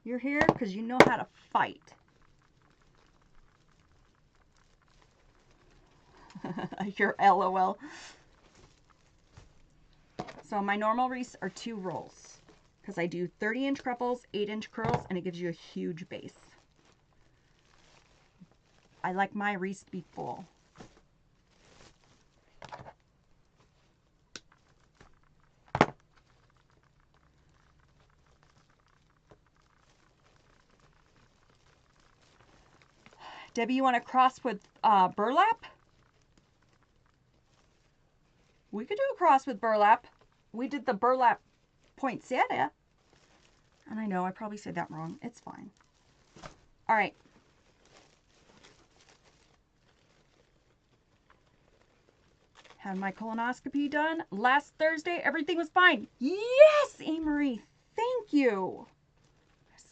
You're here because you know how to fight. Your LOL. So my normal wreaths are 2 rolls because I do 30-inch cruffles, 8-inch curls, and it gives you a huge base. I like my wreaths to be full. Debbie, you want to cross with burlap? We could do a cross with burlap. We did the burlap poinsettia. And I know I probably said that wrong. It's fine. All right. Had my colonoscopy done last Thursday. Everything was fine. Yes, Amory. Thank you.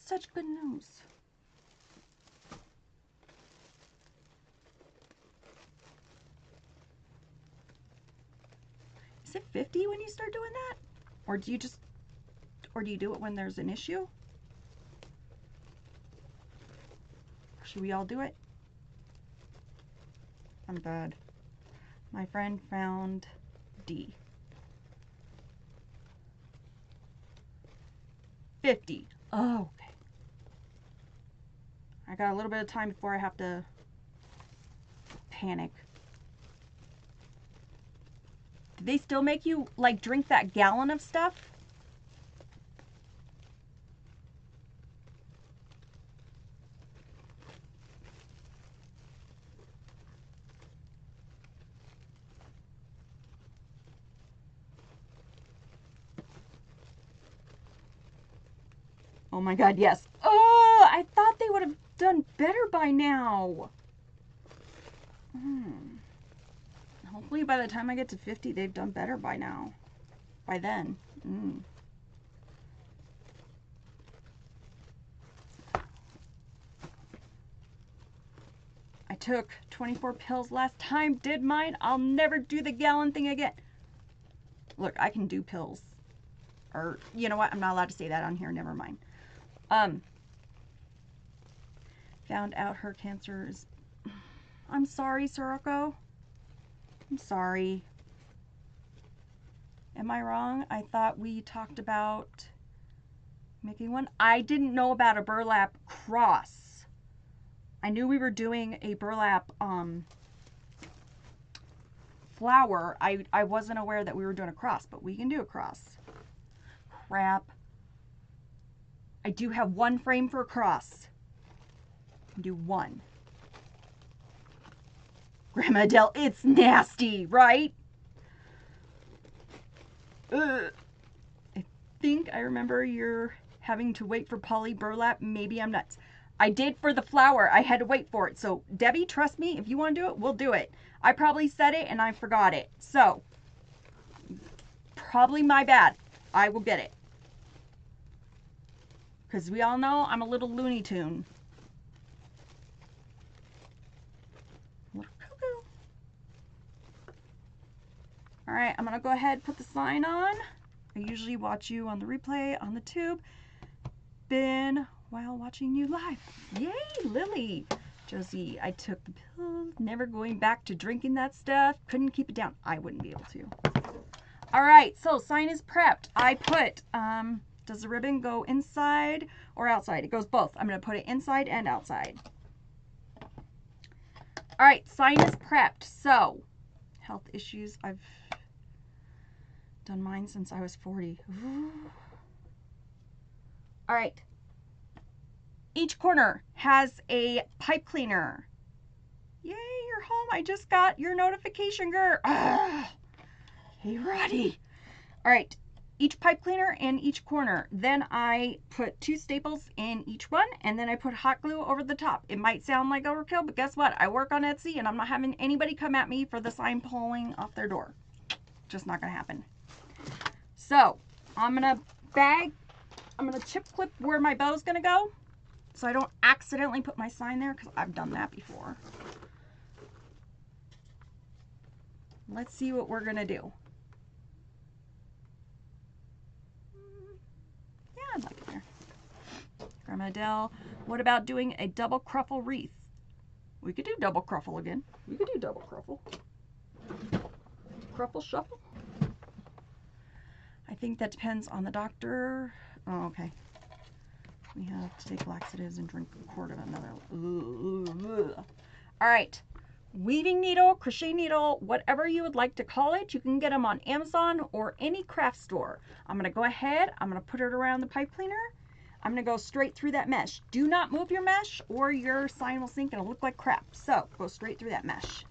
Such good news. Is it 50 when you start doing that? Or do you do it when there's an issue? Should we all do it? I'm bad. My friend found D. 50. Oh, okay. I got a little bit of time before I have to panic. Did they still make you, like, drink that gallon of stuff? Oh my God, yes. Oh, I thought they would have done better by now. Hopefully by the time I get to 50, they've done better by now. By then. I took 24 pills last time, did mine. I'll never do the gallon thing again. Look, I can do pills. Or, you know what? I'm not allowed to say that on here. Never mind. Found out her cancer is... I'm sorry, Soroko. I'm sorry. Am I wrong? I thought we talked about making one. I didn't know about a burlap cross. I knew we were doing a burlap flower. I wasn't aware that we were doing a cross, but we can do a cross. Crap. I do have 1 frame for a cross. Do 1. Grandma Adele, it's nasty, right? Ugh. I think I remember you're having to wait for poly burlap. Maybe I'm nuts. I did for the flower. I had to wait for it. So, Debbie, trust me. If you want to do it, we'll do it. I probably said it and I forgot it. So, probably my bad. I will get it. Because we all know I'm a little Looney Tune. Little cuckoo. All right, I'm going to go ahead and put the sign on. I usually watch you on the replay on the tube. Been while watching you live. Yay, Lily. Josie, I took the pill, never going back to drinking that stuff. Couldn't keep it down. I wouldn't be able to. All right, so sign is prepped. I put, does the ribbon go inside or outside? It goes both. I'm going to put it inside and outside. All right, sign is prepped. So, health issues. I've done mine since I was 40. Ooh. All right. Each corner has a pipe cleaner. Yay, you're home. I just got your notification, girl. Hey, Roddy. All right. Each pipe cleaner in each corner. Then I put 2 staples in each one, and then I put hot glue over the top. It might sound like overkill, but guess what? I work on Etsy, and I'm not having anybody come at me for the sign pulling off their door. Just not going to happen. So, I'm going to chip clip where my bow's going to go, so I don't accidentally put my sign there, because I've done that before. Let's see what we're going to do. Yeah, I'd like it there. Grandma Adele, what about doing a double cruffle wreath? We could do double cruffle again. We could do double cruffle. Cruffle shuffle? I think that depends on the doctor. Oh, okay. We have to take laxatives and drink a quart of another. Ooh. All right. Weaving needle, crochet needle, whatever you would like to call it. You can get them on Amazon or any craft store. I'm going to go ahead. I'm going to put it around the pipe cleaner. I'm going to go straight through that mesh. Do not move your mesh or your sign will sink and it'll look like crap. So go straight through that mesh.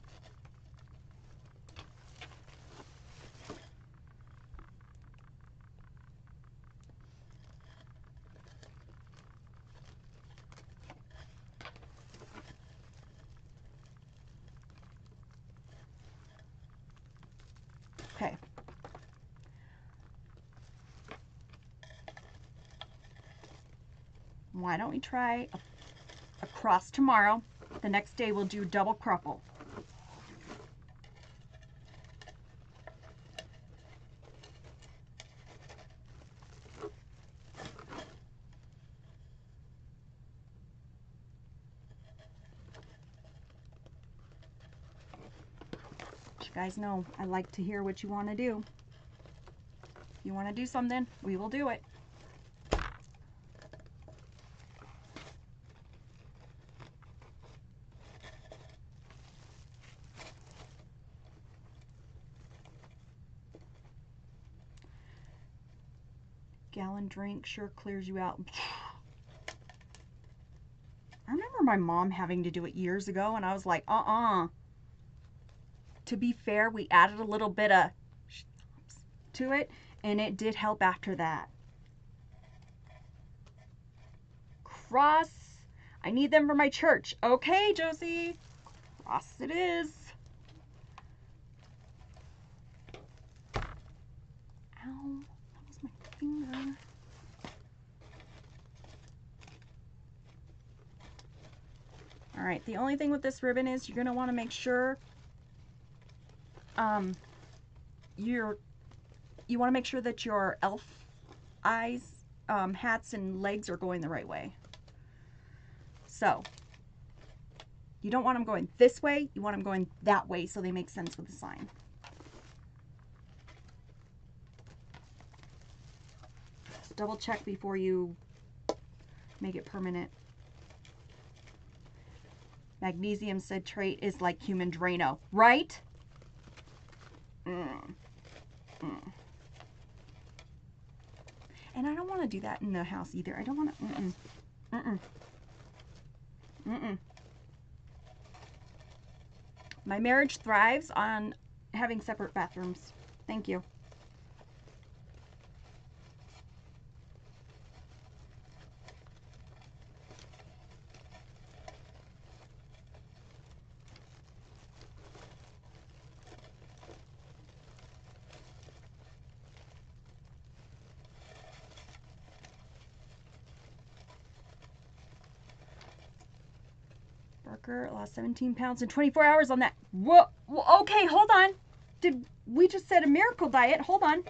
Okay. Why don't we try a cross tomorrow? The next day we'll do double cruffle. You guys know I like to hear what you want to do. If you want to do something, we will do it. Gallon drink sure clears you out. I remember my mom having to do it years ago, and I was like, To be fair, we added a little bit of to it, and it did help after that. Cross. I need them for my church. Okay, Josie. Cross it is. Ow. That was my finger. All right, the only thing with this ribbon is you're going to want to make sure you want to make sure that your elf eyes, hats, and legs are going the right way. So, you don't want them going this way, you want them going that way so they make sense with the sign. So double check before you make it permanent. Magnesium citrate is like human Drano, right? And I don't want to do that in the house either. I don't want to. My marriage thrives on having separate bathrooms. Thank you. Barker lost 17 pounds in 24 hours on that. Whoa, okay, hold on. We just said a miracle diet. Hold on.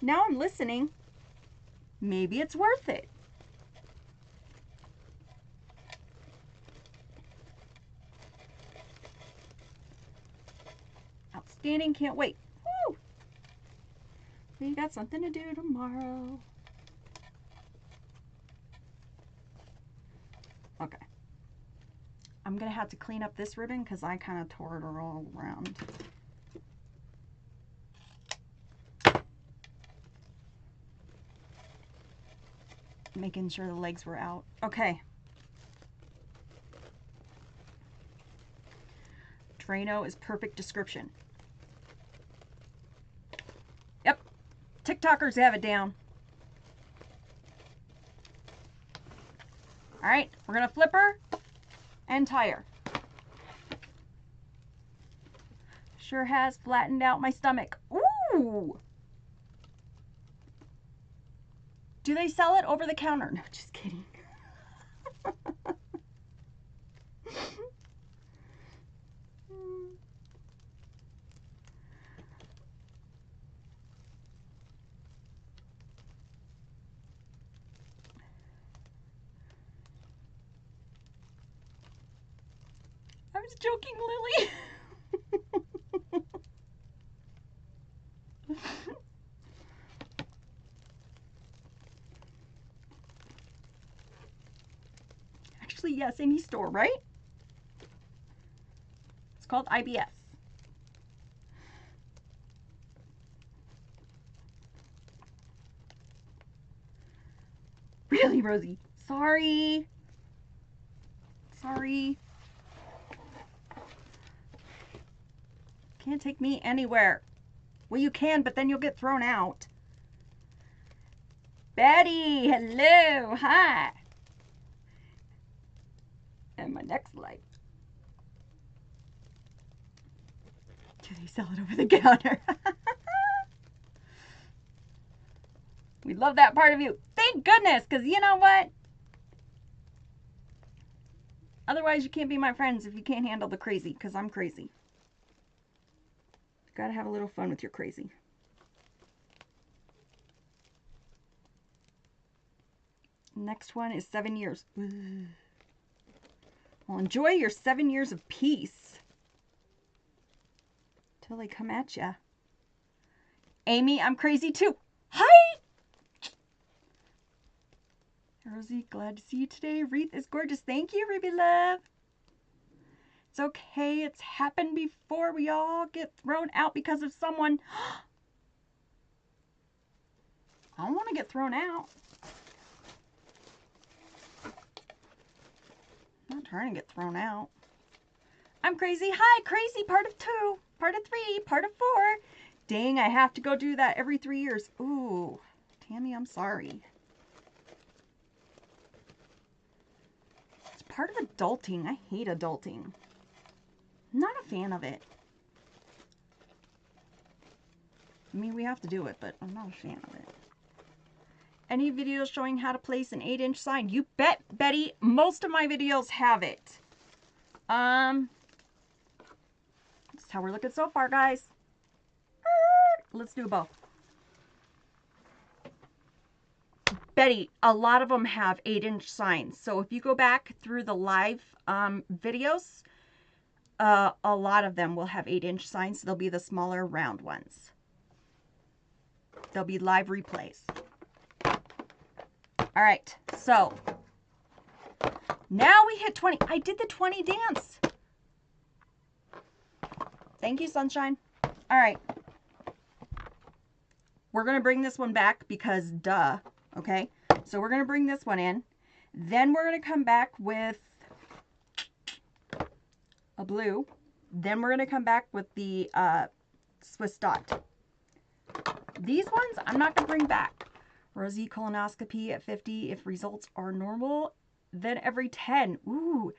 Now I'm listening. Maybe it's worth it. standing, can't wait. Woo! We got something to do tomorrow. Okay. I'm going to have to clean up this ribbon because I kind of tore it all around. Making sure the legs were out. Okay. Drano is perfect description. Yep. TikTokers have it down. All right, we're going to flip her and tie her. Sure has flattened out my stomach. Ooh! Do they sell it over the counter? No, just kidding. I was joking, Lily. Actually, yes, any store, right? It's called IBS. Really, Rosie? Sorry. Sorry. Can't take me anywhere. Well, you can, but then you'll get thrown out. Betty, hello, hi. And my next life. Do they sell it over the counter? We love that part of you. Thank goodness, because you know what? Otherwise, you can't be my friends if you can't handle the crazy, because I'm crazy. You gotta have a little fun with your crazy. Next one is 7 years. Ooh. Well, enjoy your 7 years of peace. Till they come at ya. Amy, I'm crazy too. Hi! Rosie, glad to see you today. Wreath is gorgeous. Thank you, Ruby Love. It's okay. It's happened before. We all get thrown out because of someone. I don't want to get thrown out. I'm not trying to get thrown out. I'm crazy. Hi, crazy. Part of 2, part of 3, part of 4. Dang, I have to go do that every 3 years. Ooh, Tammy, I'm sorry. It's part of adulting. I hate adulting. I'm not a fan of it. I mean, we have to do it, but I'm not a fan of it. Any videos showing how to place an 8-inch sign? You bet, Betty. Most of my videos have it. That's how we're looking so far, guys. Let's do a bow. Betty, a lot of them have 8-inch signs. So if you go back through the live videos, a lot of them will have 8-inch signs. They'll be the smaller round ones. They'll be live replays. All right, so now we hit 20. I did the 20 dance. Thank you, Sunshine. All right. We're going to bring this one back because duh, okay? So we're going to bring this one in. Then we're going to come back with a blue. Then we're going to come back with the Swiss dot. These ones I'm not going to bring back. Rosie, colonoscopy at 50. If results are normal, then every 10. Ooh.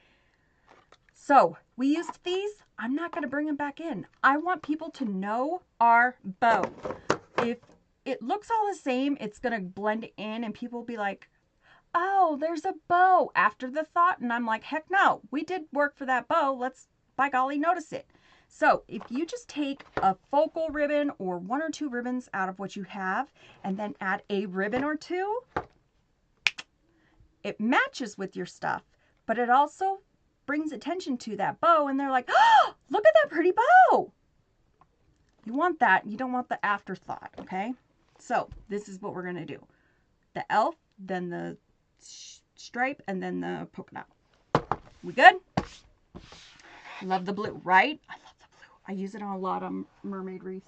So we used these. I'm not going to bring them back in. I want people to know our bow. If it looks all the same, it's going to blend in and people will be like, oh, there's a bow after the thought. And I'm like, heck no, we did work for that bow. Let's, by golly, notice it. So if you just take a focal ribbon or 1 or 2 ribbons out of what you have and then add a ribbon or 2, it matches with your stuff, but it also brings attention to that bow and they're like, oh, look at that pretty bow. You want that. You don't want the afterthought, okay? So this is what we're going to do. The elf, then the stripe, and then the polka dot. We good? Love the blue, right? I love the blue. I use it on a lot of mermaid wreaths.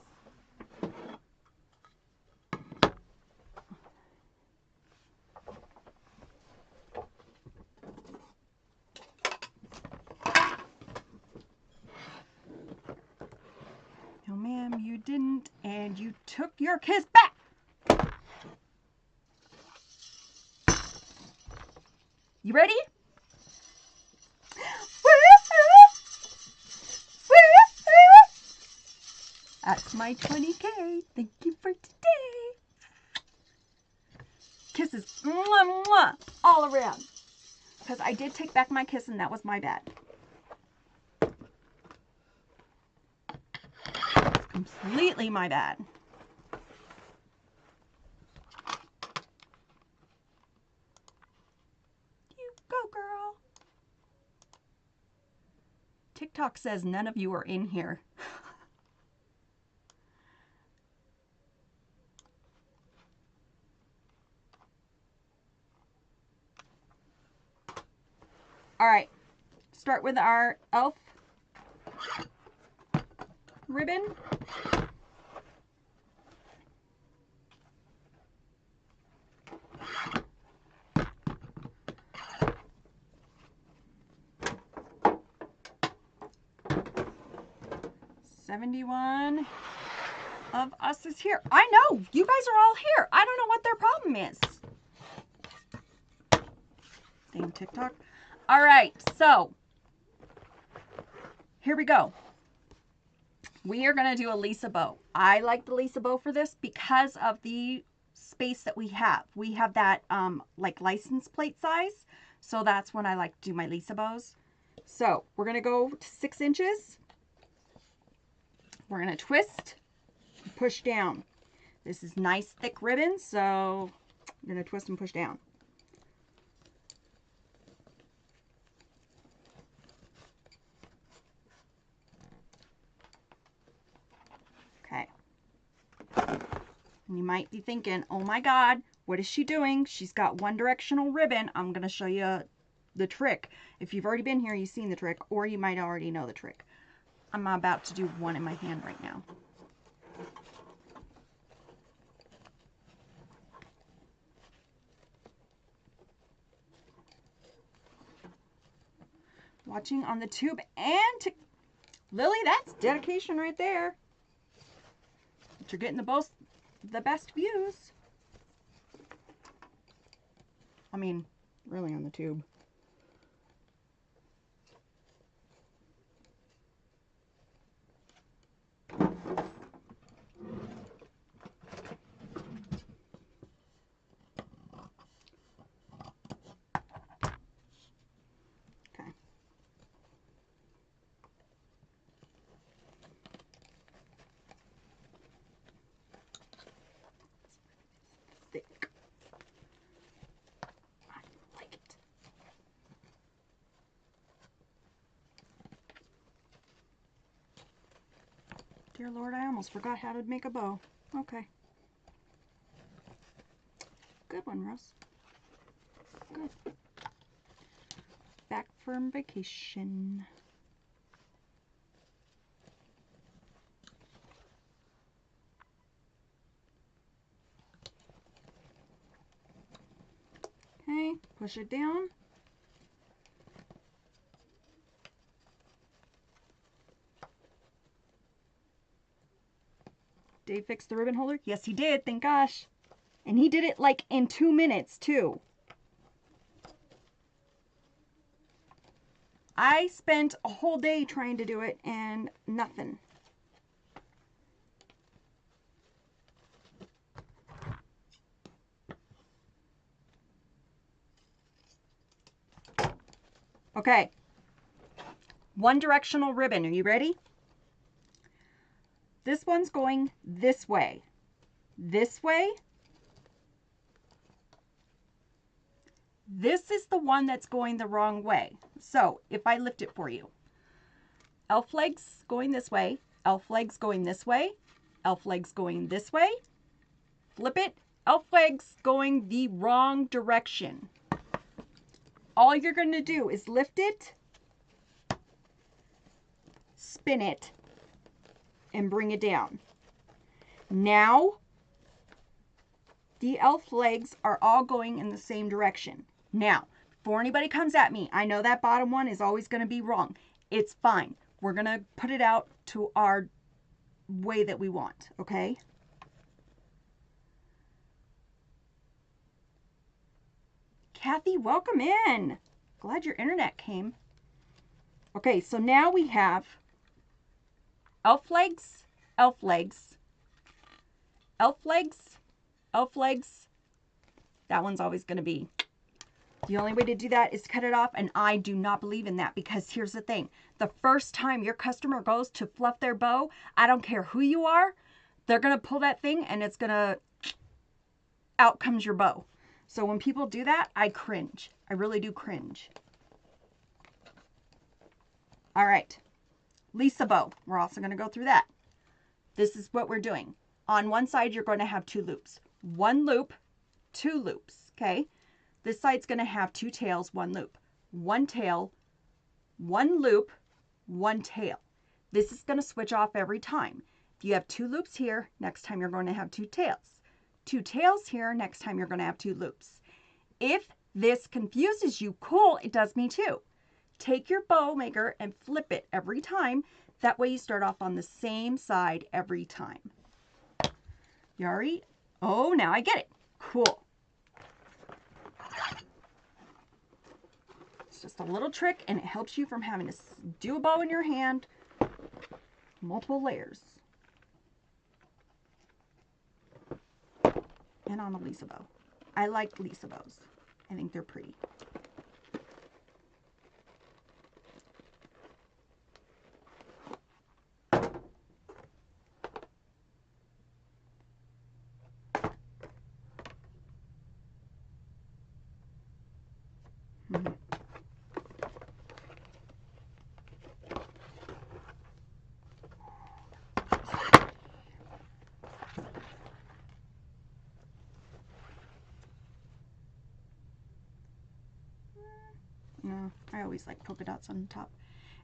No, ma'am, you didn't, and you took your kiss back. You ready? That's my 20K. Thank you for today. Kisses, mwah, mwah, all around. Because I did take back my kiss, and that was my bad. Completely my bad. You go, girl. TikTok says none of you are in here. All right, start with our elf ribbon. $71 of us is here. I know, you guys are all here. I don't know what their problem is. Damn TikTok. All right, so here we go. We are going to do a Lisa bow. I like the Lisa bow for this because of the space that we have. We have that like license plate size. So that's when I like to do my Lisa bows. So we're going to go to 6 inches. We're going to twist, push down. This is nice thick ribbon, so I'm going to twist and push down. Okay. And you might be thinking, oh my God, what is she doing? She's got one directional ribbon. I'm going to show you the trick. If you've already been here, you've seen the trick, or you might already know the trick. I'm about to do one in my hand right now. Watching on the tube and Lily, that's dedication right there. But you're getting the best views. I mean, really on the tube. Dear Lord, I almost forgot how to make a bow. Okay. Good one, Rose. Good. Back from vacation. Okay, push it down. Dave fixed the ribbon holder? Yes, he did. Thank gosh. And he did it like in 2 minutes, too. I spent a whole day trying to do it and nothing. Okay. One directional ribbon. Are you ready? This one's going this way. This way. This is the one that's going the wrong way. So if I lift it for you, elf legs going this way, elf legs going this way, elf legs going this way, flip it, elf legs going the wrong direction. All you're going to do is lift it, spin it, and bring it down. Now, the elf legs are all going in the same direction. Now, before anybody comes at me, I know that bottom one is always going to be wrong. It's fine. We're going to put it out to our way that we want, okay? Kathy, welcome in. Glad your internet came. Okay, so now we have elf legs, elf legs, elf legs, elf legs. That one's always going to be. The only way to do that is to cut it off, and I do not believe in that, because here's the thing. The first time your customer goes to fluff their bow, I don't care who you are, they're going to pull that thing and it's going to, out comes your bow. So when people do that, I cringe. I really do cringe. All right. Lisa bow. We're also going to go through that. This is what we're doing. On one side, you're going to have 2 loops. 1 loop, 2 loops, okay? This side's going to have 2 tails, 1 loop. 1 tail, 1 loop, 1 tail. This is going to switch off every time. If you have 2 loops here, next time you're going to have 2 tails. 2 tails here, next time you're going to have 2 loops. If this confuses you, cool, it does me too. Take your bow maker and flip it every time. That way you start off on the same side every time. Yari? Oh, now I get it. Cool. It's just a little trick, and it helps you from having to do a bow in your hand. Multiple layers. And on a Lisa bow. I like Lisa bows. I think they're pretty. No, I always like polka dots on the top.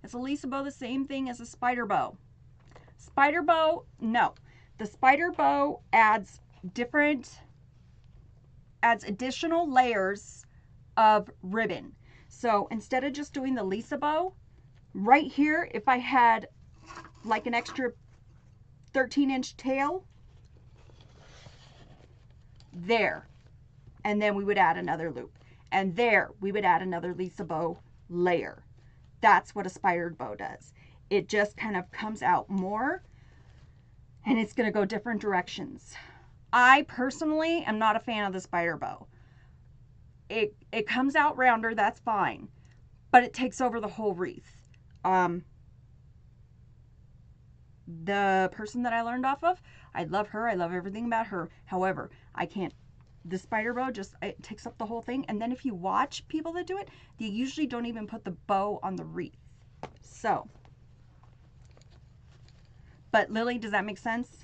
Is a Lisa bow the same thing as a spider bow? Spider bow, no. The spider bow adds additional layers of ribbon. So instead of just doing the Lisa bow, right here, if I had like an extra 13-inch tail, there, and then we would add another loop. And there, we would add another Lisa bow layer. That's what a spider bow does. It just kind of comes out more, and it's going to go different directions. I personally am not a fan of the spider bow. It comes out rounder, that's fine, but it takes over the whole wreath. The person that I learned off of, I love her. I love everything about her. However, I can't. The spider bow just, it takes up the whole thing. And then if you watch people that do it, they usually don't even put the bow on the wreath. So, but Lily, does that make sense?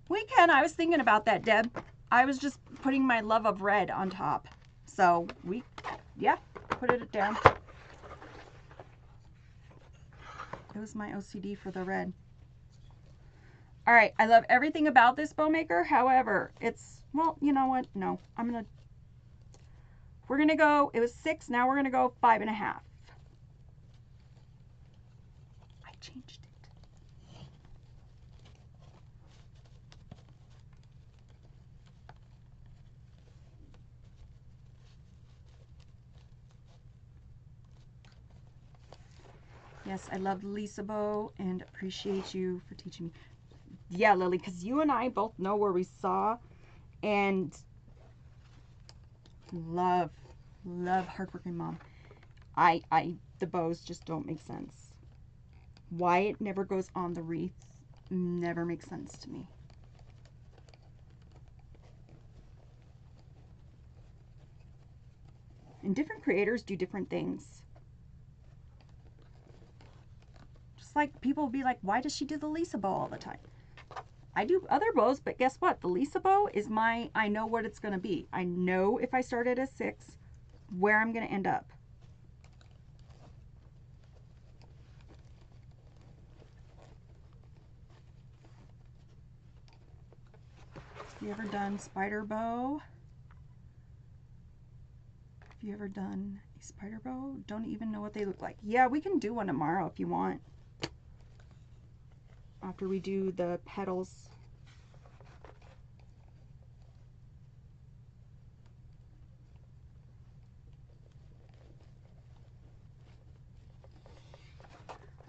We can. I was thinking about that, Deb. I was just putting my love of red on top. So yeah, put it down. It was my OCD for the red. All right, I love everything about this bow maker. However, it's, well, you know what? No, we're going to go, it was 6, now we're going to go 5.5. I changed it. Yes, I love Lisa bow and appreciate you for teaching me. Yeah, Lily, because you and I both know where we saw, and love hardworking mom. The bows just don't make sense. Why it never goes on the wreath never makes sense to me. And different creators do different things. like people will be like, why does she do the Lisa bow all the time? I do other bows, but guess what? The Lisa bow is I know what it's going to be. I know if I start at a 6, where I'm going to end up. Have you ever done spider bow? Have you ever done a spider bow? Don't even know what they look like. Yeah, we can do one tomorrow if you want. After we do the petals.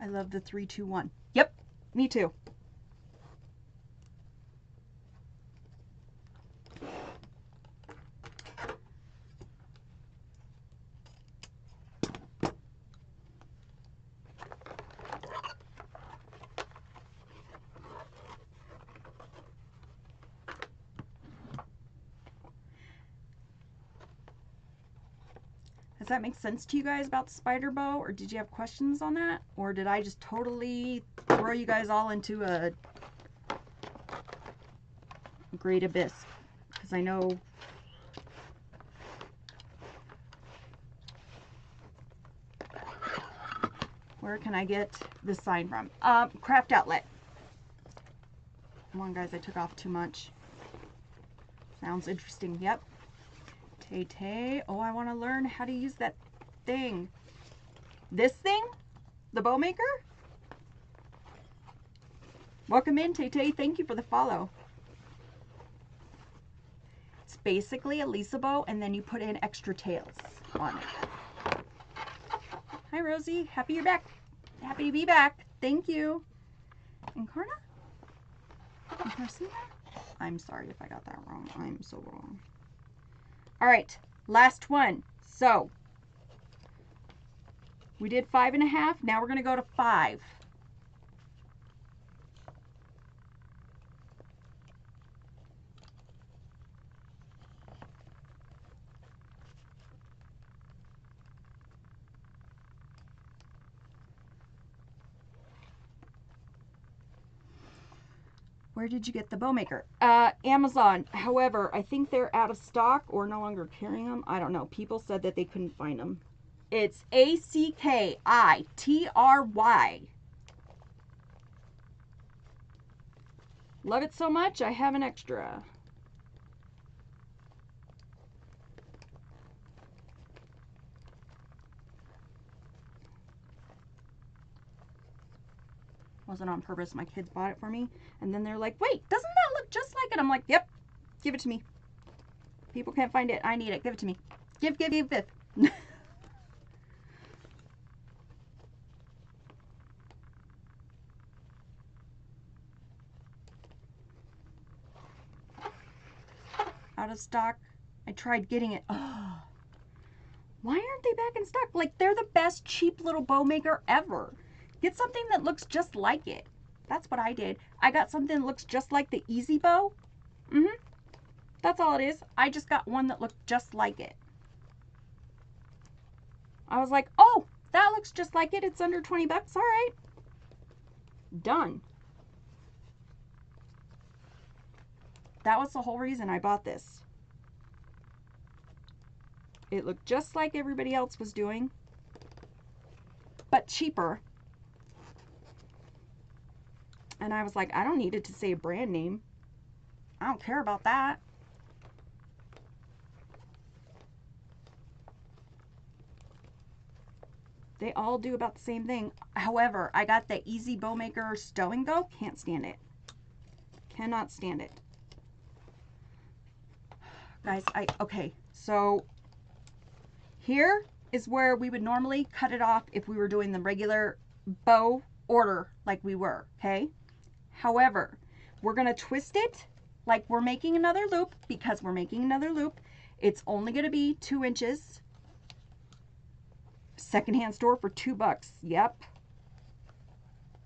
I love the 3, 2, 1. Yep, me too. Does that make sense to you guys about the spider bow, or did you have questions on that? Or did I just totally throw you guys all into a great abyss? Because I know where can I get this sign from? Craft Outlet. Come on, guys, I took off too much. Sounds interesting. Yep. Tay. Oh, I want to learn how to use that thing. This thing? The bow maker? Welcome in, Tay. Thank you for the follow. It's basically a Lisa bow, and then you put in extra tails on it. Hi, Rosie. Happy you're back. Happy to be back. Thank you. Encarna? I'm sorry if I got that wrong. I'm so wrong. All right, last one. So we did 5.5. Now we're going to go to 5. Where did you get the bow maker? Amazon. However, I think they're out of stock or no longer carrying them. I don't know. People said that they couldn't find them. It's ACKITRY. Love it so much, I have an extra. Wasn't on purpose. My kids bought it for me. And then they're like, wait, doesn't that look just like it? I'm like, yep, give it to me. People can't find it. I need it. Give it to me. Give. Out of stock. I tried getting it. Oh, why aren't they back in stock? Like, they're the best cheap little bow maker ever. Get something that looks just like it. That's what I did. I got something that looks just like the Easy Bow. That's all it is. I just got one that looked just like it. I was like, oh, that looks just like it. It's under 20 bucks. All right. Done. That was the whole reason I bought this. It looked just like everybody else was doing, but cheaper. And I was like, I don't need it to say a brand name. I don't care about that. They all do about the same thing. However, I got the Easy Bow Maker Stow and Go. Can't stand it. Cannot stand it. Guys, okay, so here is where we would normally cut it off if we were doing the regular bow order like we were, okay? However, we're going to twist it like we're making another loop. Because we're making another loop, it's only going to be 2 inches. Secondhand store for $2. Yep.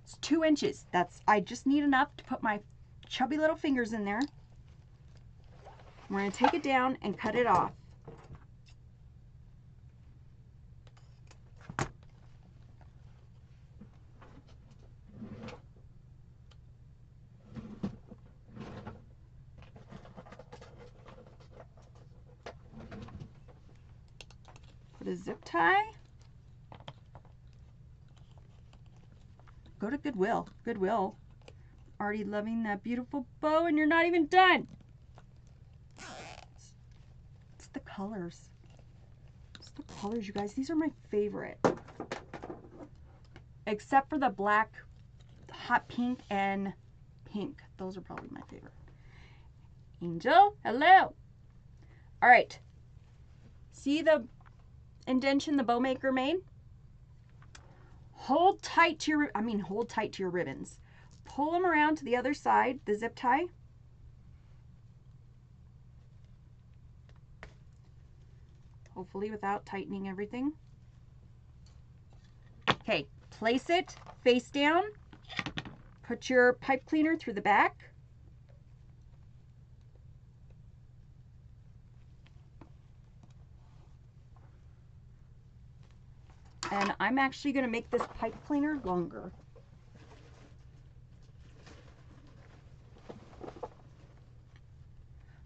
It's 2 inches. I just need enough to put my chubby little fingers in there. We're going to take it down and cut it off. Put a zip tie. Go to Goodwill. Goodwill. Already loving that beautiful bow and you're not even done. It's the colors. It's the colors, you guys. These are my favorite. Except for the black, hot pink, and pink. Those are probably my favorite. Angel, hello. All right. See the indentation the bow maker made? Hold tight to your ribbons. Pull them around to the other side, the zip tie. Hopefully without tightening everything. Okay, place it face down. Put your pipe cleaner through the back. And I'm actually going to make this pipe cleaner longer.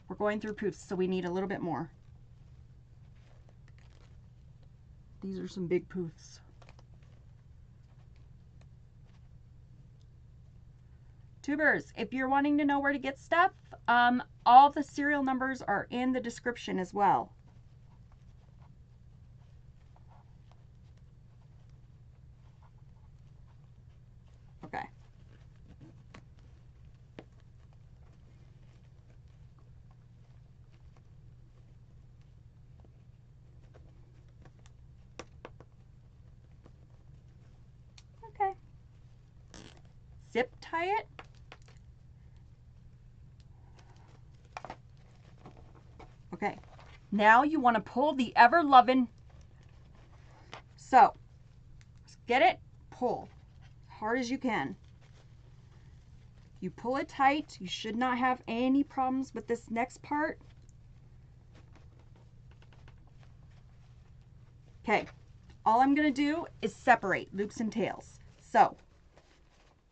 We're going through poofs, so we need a little bit more. These are some big poofs. Tubers, if you're wanting to know where to get stuff, all the serial numbers are in the description as well. Okay. Okay. Zip tie it. Okay. Now you want to pull the ever-loving. So, get it, pull as hard as you can. You pull it tight. You should not have any problems with this next part. Okay, all I'm going to do is separate loops and tails. So,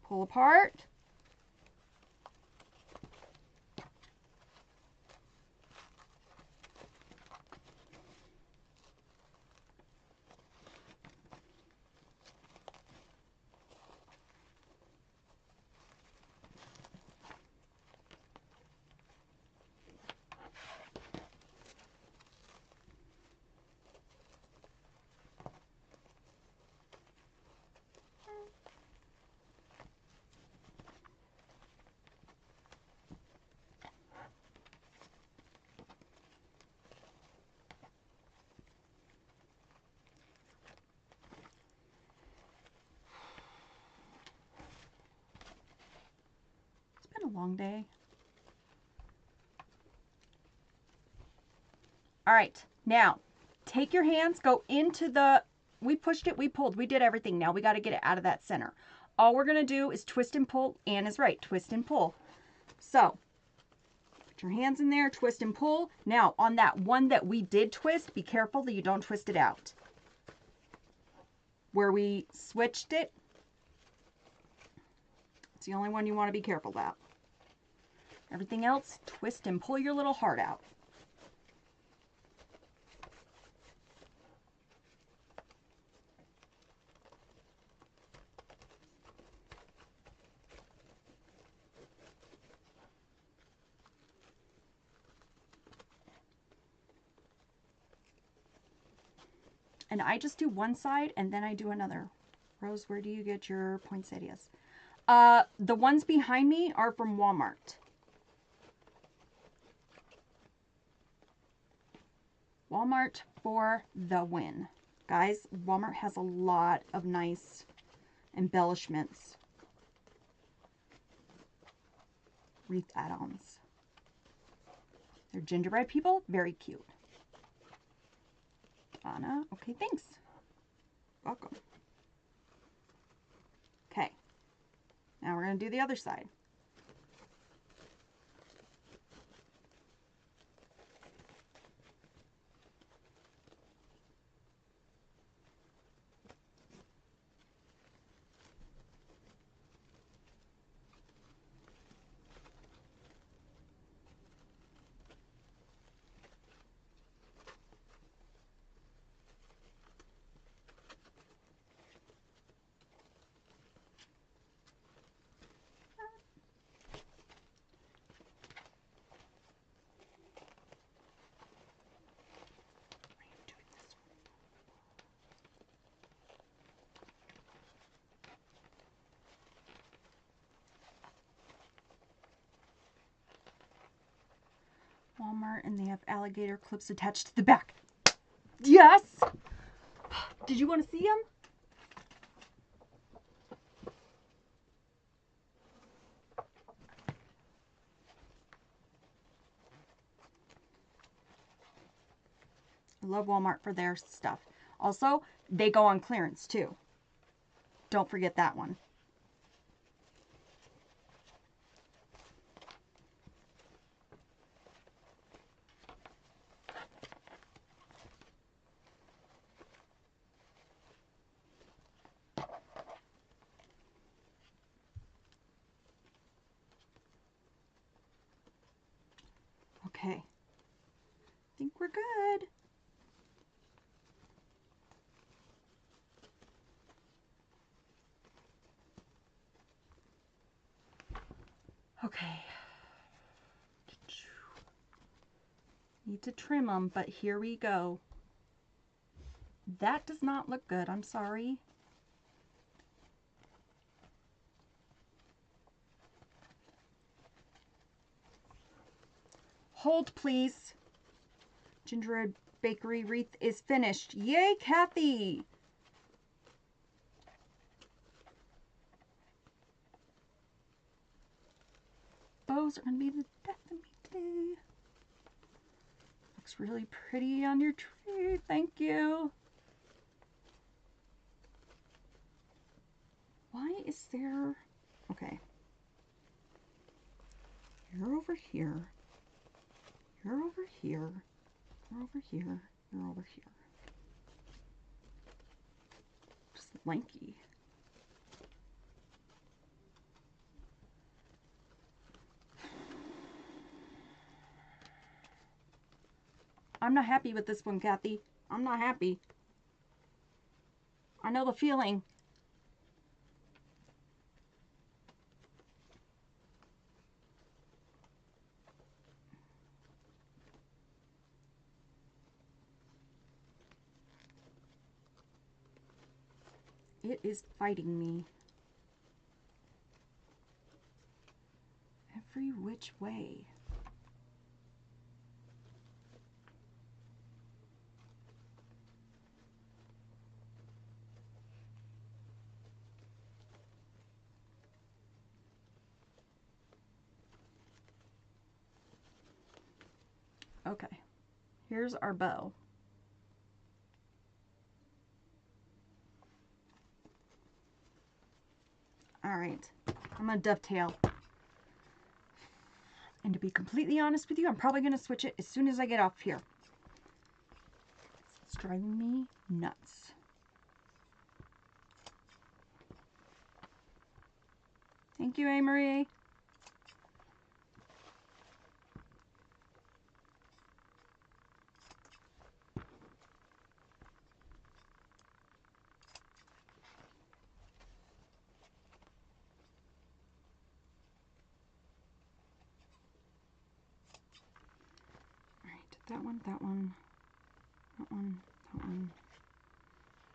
pull apart. A long day. All right, now take your hands, go into the, we pushed it, we pulled, we did everything. Now we got to get it out of that center. All we're going to do is twist and pull. Ann is right, twist and pull. So put your hands in there, twist and pull. Now on that one that we did twist, be careful that you don't twist it out. Where we switched it, it's the only one you want to be careful about. Everything else, twist and pull your little heart out. And I just do one side and then I do another. Rose, where do you get your poinsettias? The ones behind me are from Walmart. Walmart for the win. Guys, Walmart has a lot of nice embellishments. Wreath add-ons. They're gingerbread people. Very cute. Anna, okay, thanks. Welcome. Okay. Now we're going to do the other side. Walmart, and they have alligator clips attached to the back. Yes! Did you want to see them? I love Walmart for their stuff. Also, they go on clearance too. Don't forget that one. Okay. I think we're good. Okay. Need to trim them, but here we go. That does not look good. I'm sorry. Hold, please. Gingerbread bakery wreath is finished. Yay, Kathy! Bows are going to be the death of me today. Looks really pretty on your tree. Thank you. Why is there... Okay. You're over here. You're over here. You're over here. You're over here. Just lanky. I'm not happy with this one, Kathy. I'm not happy. I know the feeling. It is fighting me. Every which way. Okay, here's our bow. All right, I'm gonna dovetail. And to be completely honest with you, I'm probably gonna switch it as soon as I get off here. It's driving me nuts. Thank you, Amory. That one, that one, that one, that one,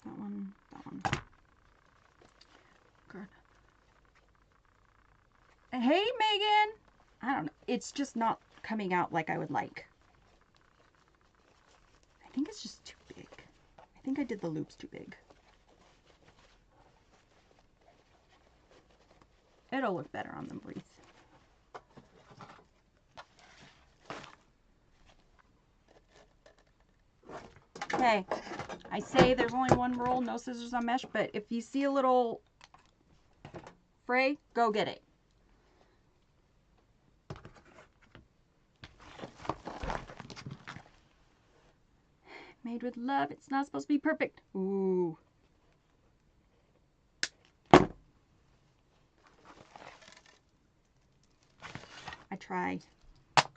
that one, that one. Good. Hey, Megan! I don't know. It's just not coming out like I would like. I think it's just too big. I think I did the loops too big. It'll look better on the wreath. Okay, I say there's only one rule, no scissors on mesh, but if you see a little fray, go get it. Made with love, it's not supposed to be perfect. Ooh. I try. I'm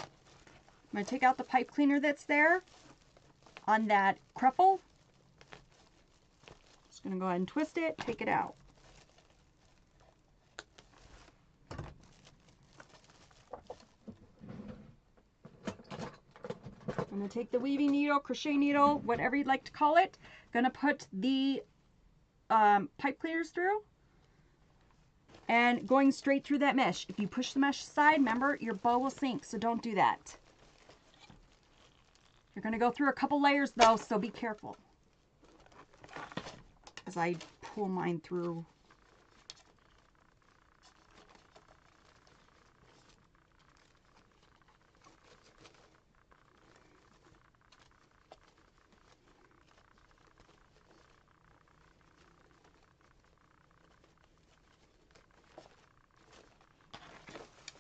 going to take out the pipe cleaner that's there on that cruffle. Just going to go ahead and twist it, take it out. I'm going to take the weaving needle, crochet needle, whatever you'd like to call it. Going to put the pipe cleaners through and going straight through that mesh. If you push the mesh aside, remember your bow will sink, so don't do that. You're going to go through a couple layers though, so be careful. As I pull mine through.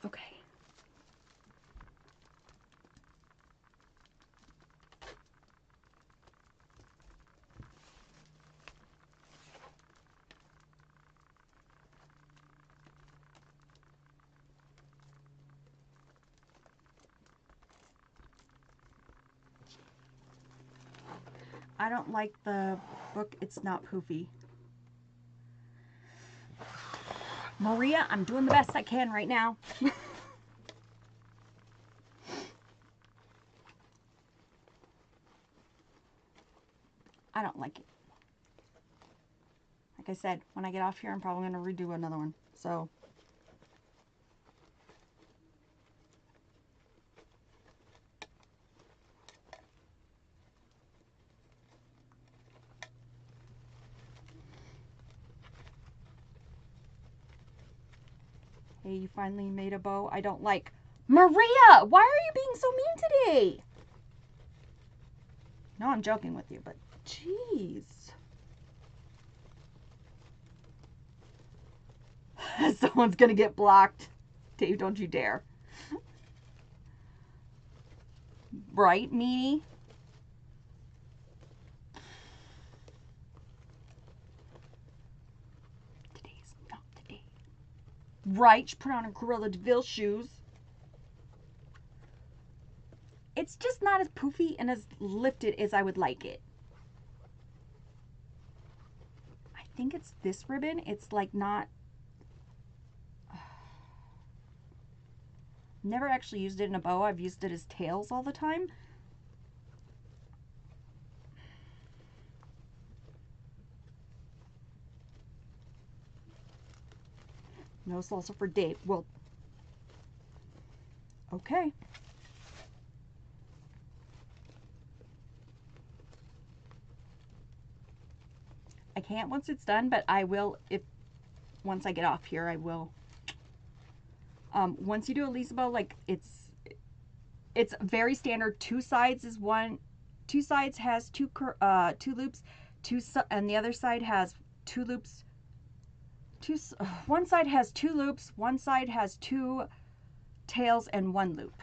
Okay. I don't like the book. It's not poofy. Maria, I'm doing the best I can right now. I don't like it. Like I said, when I get off here, I'm probably going to redo another one. So, hey, you finally made a bow I don't like. Maria, why are you being so mean today? No, I'm joking with you, but jeez. Someone's going to get blocked. Dave, don't you dare. Right, meanie? Today's not the day. Right, she put on her Gorilla DeVille shoes. It's just not as poofy and as lifted as I would like it. I think it's this ribbon. It's like not... Never actually used it in a bow. I've used it as tails all the time. No salsa for Dave. Well, okay. I can't once it's done, but I will if once I get off here. I will. Once you do a Lisa bow, like it's very standard. Two sides is one. Two sides has two loops. And the other side has two loops. One side has two loops. One side has two tails and one loop.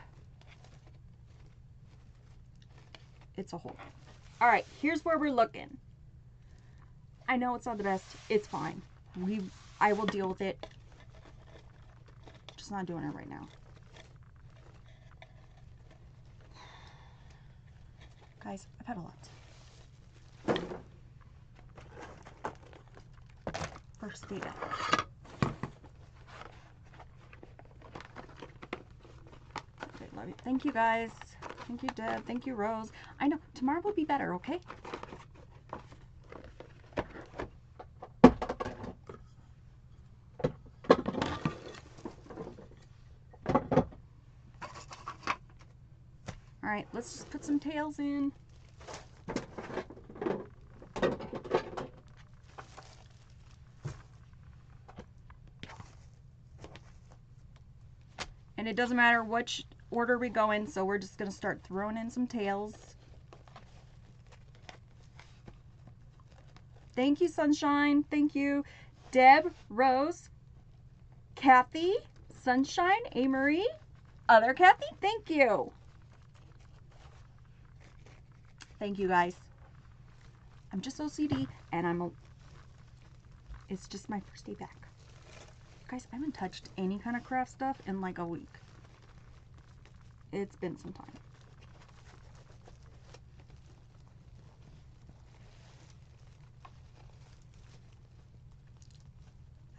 It's a whole. All right, here's where we're looking. I know it's not the best. It's fine. I will deal with it. Just not doing it right now. Guys, I've had a lot. First day back. Okay, love you. Thank you guys. Thank you, Deb. Thank you, Rose. I know tomorrow will be better, okay? All right, let's just put some tails in. And it doesn't matter which order we go in, so we're just going to start throwing in some tails. Thank you, Sunshine. Thank you, Deb, Rose, Kathy, Sunshine, A-Marie, other Kathy. Thank you. Thank you, guys. I'm just OCD, and it's just my first day back. Guys, I haven't touched any kind of craft stuff in like a week. It's been some time.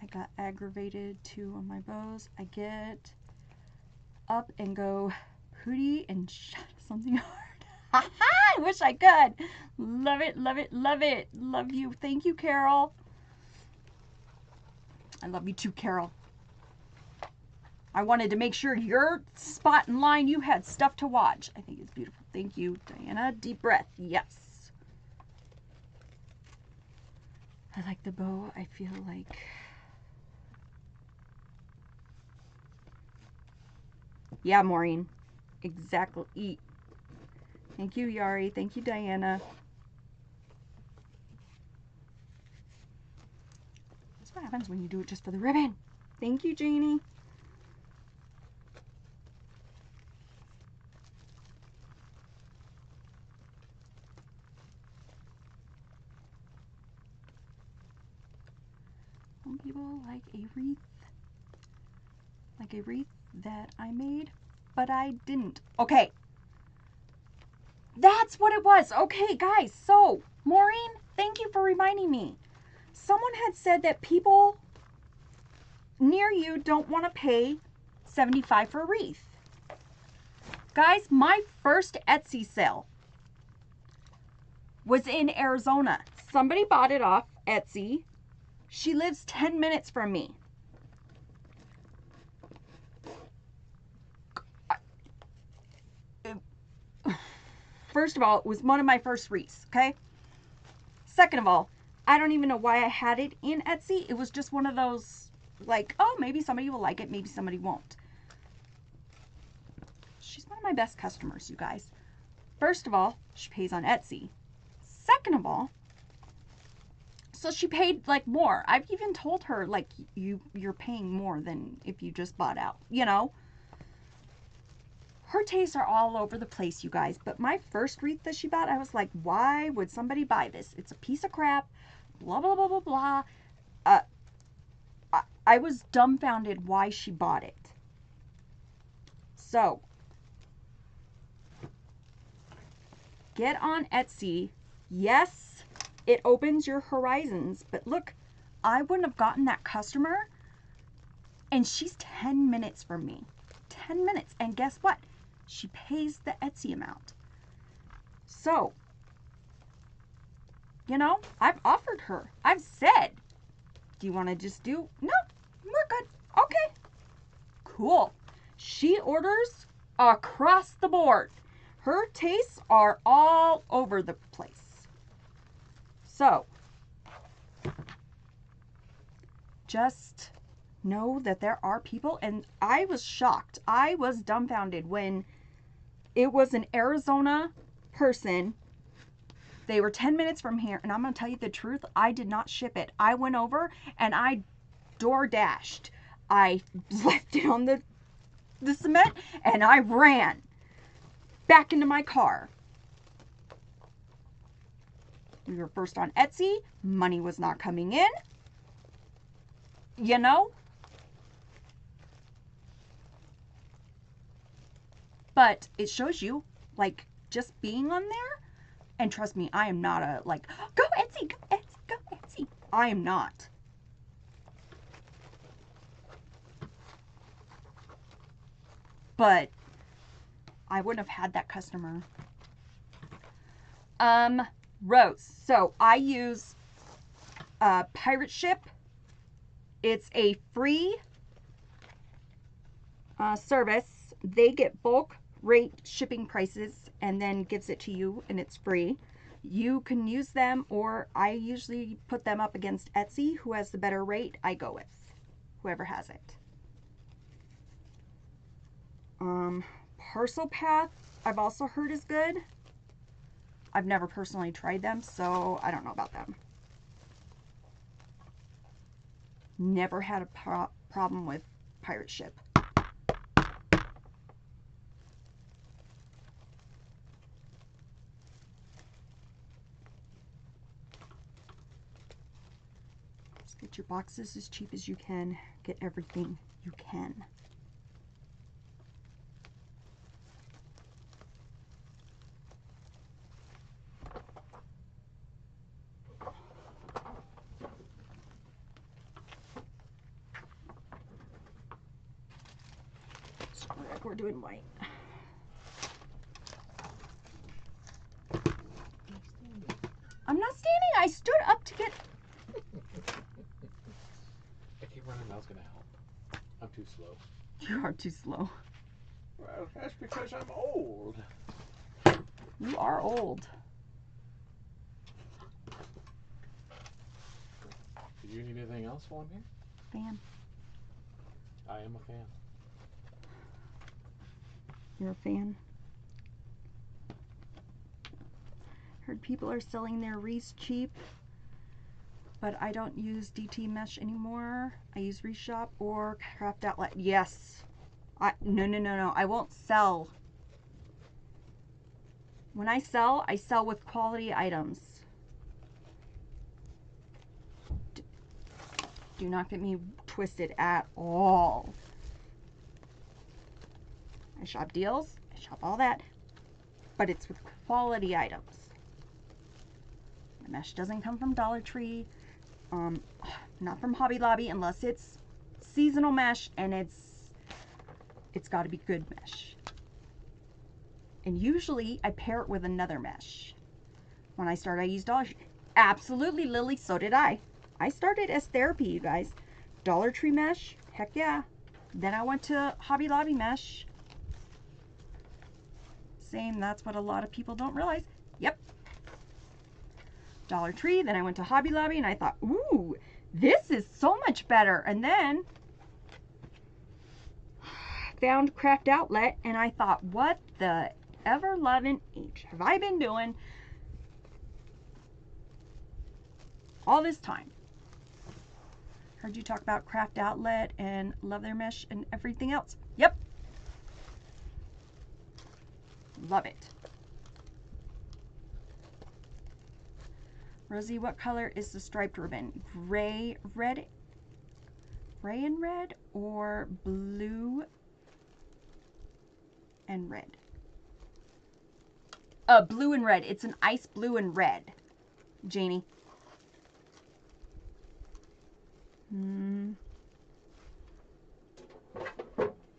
I got aggravated too on my bows. I get up and go hootie and shut something hard. I wish I could. Love it, love it, love it. Love you. Thank you, Carol. I love you too, Carol. I wanted to make sure your spot in line, you had stuff to watch. I think it's beautiful. Thank you, Diana. Deep breath. Yes. I like the bow. I feel like... Yeah, Maureen. Exactly. Thank you, Yari. Thank you, Diana. That's what happens when you do it just for the ribbon. Thank you, Janie. Some people like a wreath that I made, but I didn't. Okay. That's what it was. Okay, guys. So, Maureen, thank you for reminding me. Someone had said that people near you don't want to pay $75 for a wreath. Guys, my first Etsy sale was in Arizona. Somebody bought it off Etsy. She lives 10 minutes from me. First of all, it was one of my first wreaths, okay? Second of all, I don't even know why I had it in Etsy. It was just one of those, like, oh, maybe somebody will like it, maybe somebody won't. She's one of my best customers, you guys. First of all, she pays on Etsy. Second of all, so she paid, like, more. I've even told her, like, you're paying more than if you just bought out, you know? Her tastes are all over the place, you guys. But my first wreath that she bought, I was like, why would somebody buy this? It's a piece of crap. Blah, blah, blah, blah, blah. I was dumbfounded why she bought it. So, get on Etsy. Yes, it opens your horizons. But look, I wouldn't have gotten that customer. And she's 10 minutes from me. 10 minutes. And guess what? She pays the Etsy amount. So, you know, I've offered her. I've said, do you want to just do? No, we're good. Okay. Cool. She orders across the board. Her tastes are all over the place. So, just know that there are people, and I was shocked. I was dumbfounded when it was an Arizona person. They were 10 minutes from here, and I'm going to tell you the truth. I did not ship it. I went over and I door dashed. I left it on the cement and I ran back into my car. We were first on Etsy. Money was not coming in. You know? But it shows you, like, just being on there. And trust me, I am not a, like, go Etsy, go Etsy, go Etsy. I am not. But I wouldn't have had that customer. Rose. So I use Pirate Ship. It's a free service. They get bulk rate shipping prices and then gives it to you, and it's free. You can use them, or I usually put them up against Etsy. Who has the better rate, I go with whoever has it. Parcel Path, I've also heard is good. I've never personally tried them, so I don't know about them. Never had a problem with Pirate Ship. Just get your boxes as cheap as you can. Get everything you can. We're doing white. I'm not standing. I stood up to get... I keep running. That was going to help. I'm too slow. You are too slow. Well, that's because I'm old. You are old. Do you need anything else on here? Fan. I am a fan. You're a fan. Heard people are selling their wreaths cheap, but I don't use DT mesh anymore. I use Wreath Shop or Craft Outlet. Yes. No. I won't sell. When I sell with quality items. Do not get me twisted at all. I shop deals. I shop all that. But it's with quality items. The mesh doesn't come from Dollar Tree. Not from Hobby Lobby unless it's seasonal mesh and it's got to be good mesh. And usually I pair it with another mesh. When I started, I used Dollar Tree. Absolutely, Lily, so did I. I started as therapy, you guys. Dollar Tree mesh, heck yeah. Then I went to Hobby Lobby mesh. Same, that's what a lot of people don't realize. Yep. Dollar Tree, then I went to Hobby Lobby and I thought, ooh, this is so much better. And then found Craft Outlet and I thought, what the ever loving H have I been doing all this time? Heard you talk about Craft Outlet and love their mesh and everything else. Yep. Love it. Rosie, what color is the striped ribbon? Gray, red, gray and red, or blue and red? Blue and red. It's an ice blue and red, Janie.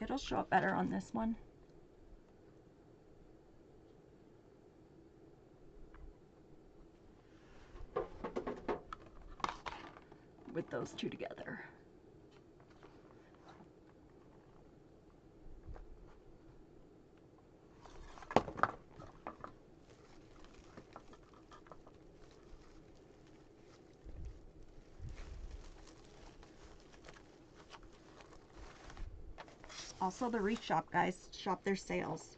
It'll show up better on this one. With those two together. Also the Wreath Shop, guys. Shop their sales.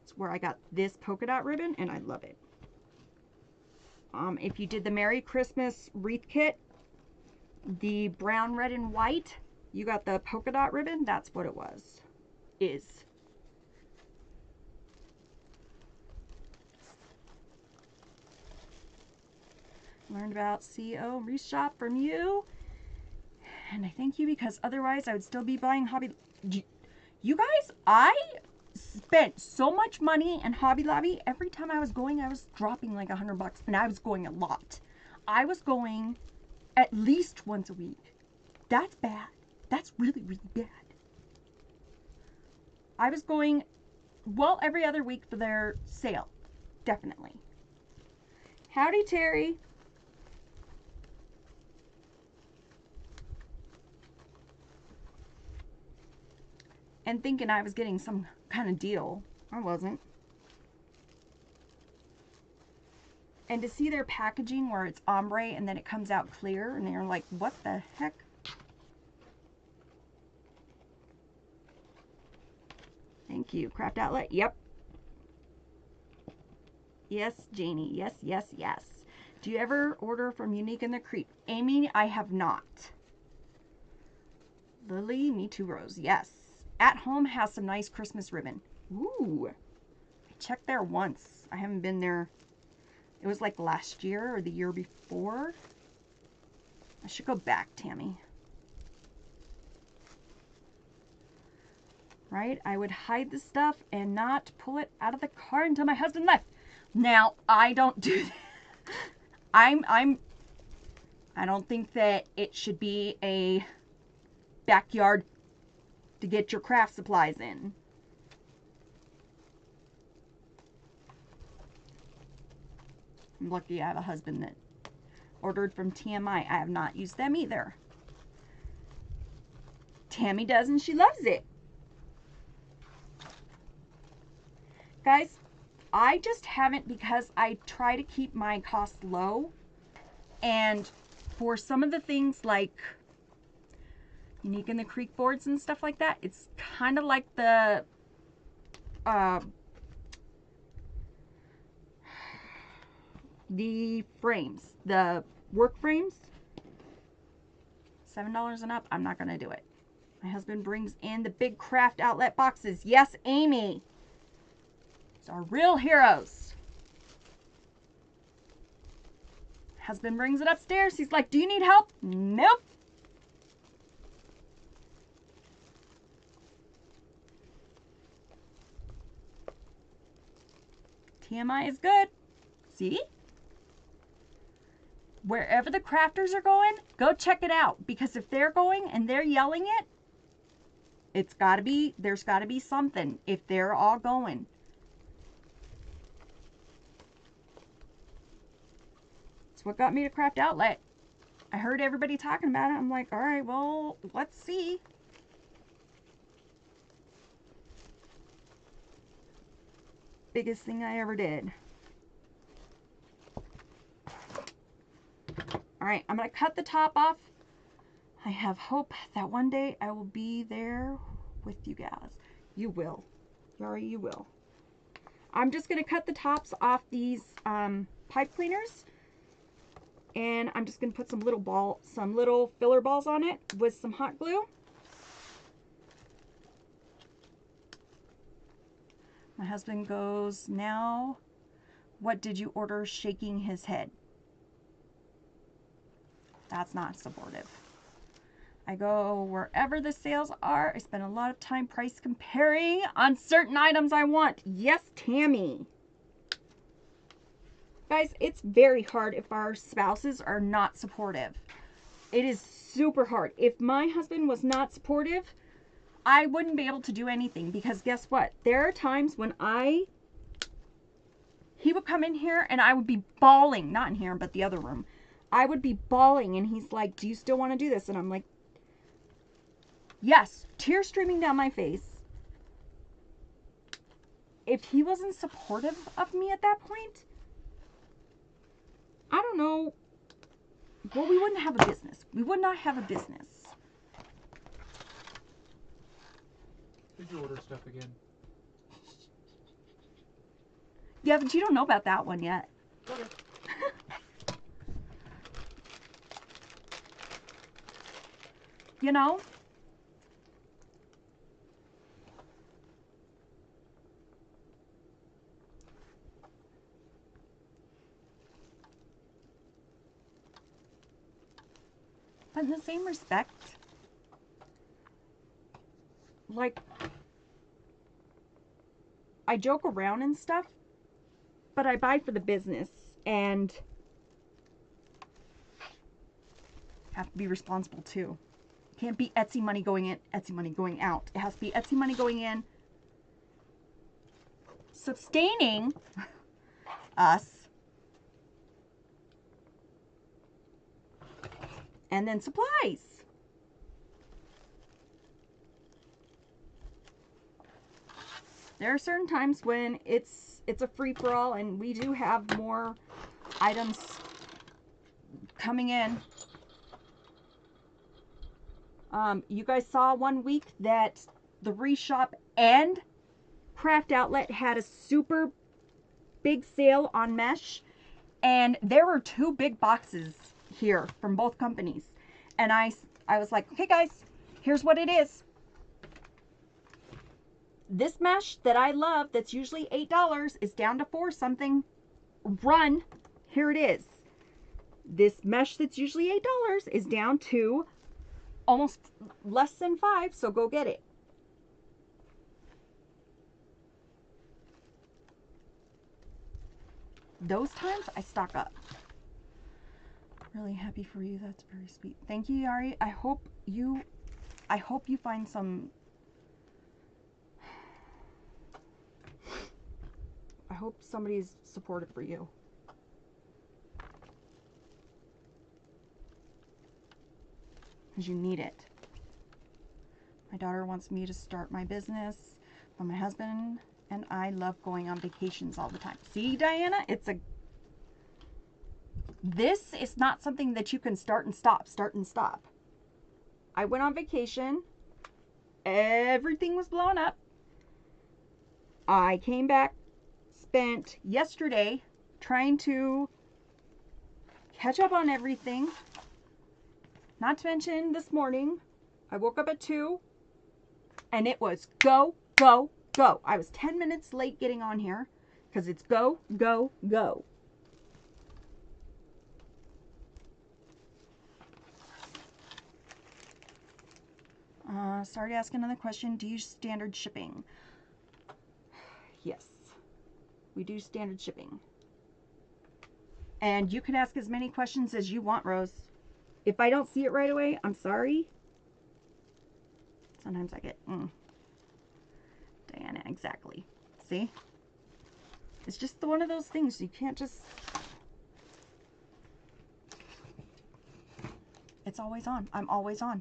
It's where I got this polka dot ribbon and I love it. If you did the Merry Christmas wreath kit, the brown, red, and white, you got the polka dot ribbon. That's what it was. Is. Learned about CO Wreath Shop from you. And I thank you because otherwise I would still be buying Hobby. You guys, I spent so much money in Hobby Lobby. Every time I was going, I was dropping like $100 and I was going a lot. I was going at least once a week. That's bad. That's really, really bad. I was going, well, every other week for their sale. Definitely. Howdy, Terry. And thinking I was getting some kind of deal. I wasn't. And to see their packaging where it's ombre and then it comes out clear and you're like, what the heck? Thank you. Craft Outlet. Yep. Yes, Janie. Yes, yes, yes. Do you ever order from Unique and the Creep? Amy, I have not. Lily, me too, Rose. Yes. At Home has some nice Christmas ribbon. Ooh. I checked there once. I haven't been there. It was like last year or the year before. I should go back, Tammy. Right? I would hide the stuff and not pull it out of the car until my husband left. Now, I don't do that. I don't think that it should be a backyard to get your craft supplies in. I'm lucky I have a husband that ordered from TMI. I have not used them either. Tammy does and she loves it. Guys, I just haven't, because I try to keep my costs low. And for some of the things like Unique in the Creek boards and stuff like that, it's kind of like the frames, the work frames. $7 and up, I'm not gonna do it. My husband brings in the big craft outlet boxes. Yes, Amy. It's our real heroes. Husband brings it upstairs. He's like, do you need help? Nope. TMI is good. See? Wherever the crafters are going, go check it out. Because if they're going and they're yelling it, there's gotta be something if they're all going. It's what got me to Craft Outlet. I heard everybody talking about it. I'm like, all right, well, let's see. Biggest thing I ever did. All right, I'm going to cut the top off. I have hope that one day I will be there with you guys. You will. Yari, you will. I'm just going to cut the tops off these pipe cleaners. And I'm just going to put some little filler balls on it with some hot glue. My husband goes, now, what did you order? Shaking his head. That's not supportive. I go wherever the sales are. I spend a lot of time price comparing on certain items I want. Yes, Tammy. Guys, it's very hard if our spouses are not supportive. It is super hard. If my husband was not supportive, I wouldn't be able to do anything, because guess what? There are times when he would come in here and I would be bawling, not in here, but the other room. I would be bawling and he's like, do you still want to do this? And I'm like, yes, tears streaming down my face. If he wasn't supportive of me at that point, I don't know. Well, we wouldn't have a business. We would not have a business. Did you order stuff again? Yeah, but you don't know about that one yet. Okay. You know? But in the same respect, like, I joke around and stuff, but I buy for the business and have to be responsible too. Can't be Etsy money going in, Etsy money going out. It has to be Etsy money going in, sustaining us, and then supplies. There are certain times when it's a free-for-all and we do have more items coming in. You guys saw one week that the Reshop and Craft Outlet had a super big sale on mesh, and there were 2 big boxes here from both companies. And I was like, okay guys, here's what it is. This mesh that I love, that's usually $8, is down to 4 something. Run, here it is. This mesh that's usually $8 is down to almost less than 5, so go get it. Those times I stock up. Really happy for you. That's very sweet. Thank you, Yari. I hope you find some. I hope somebody's supportive for you. Because you need it. My daughter wants me to start my business, but my husband And I love going on vacations all the time. See, Diana, this is not something that you can start and stop. I went on vacation. Everything was blown up. I came back, spent yesterday trying to catch up on everything. Not to mention this morning, I woke up at 2 and it was go, go, go. I was 10 minutes late getting on here because it's go, go, go. Sorry to ask another question. Do you use standard shipping? Yes, we do standard shipping. And you can ask as many questions as you want, Rose. If I don't see it right away, I'm sorry. Sometimes I get, Diana, exactly. See? It's just one of those things. You can't just... It's always on. I'm always on.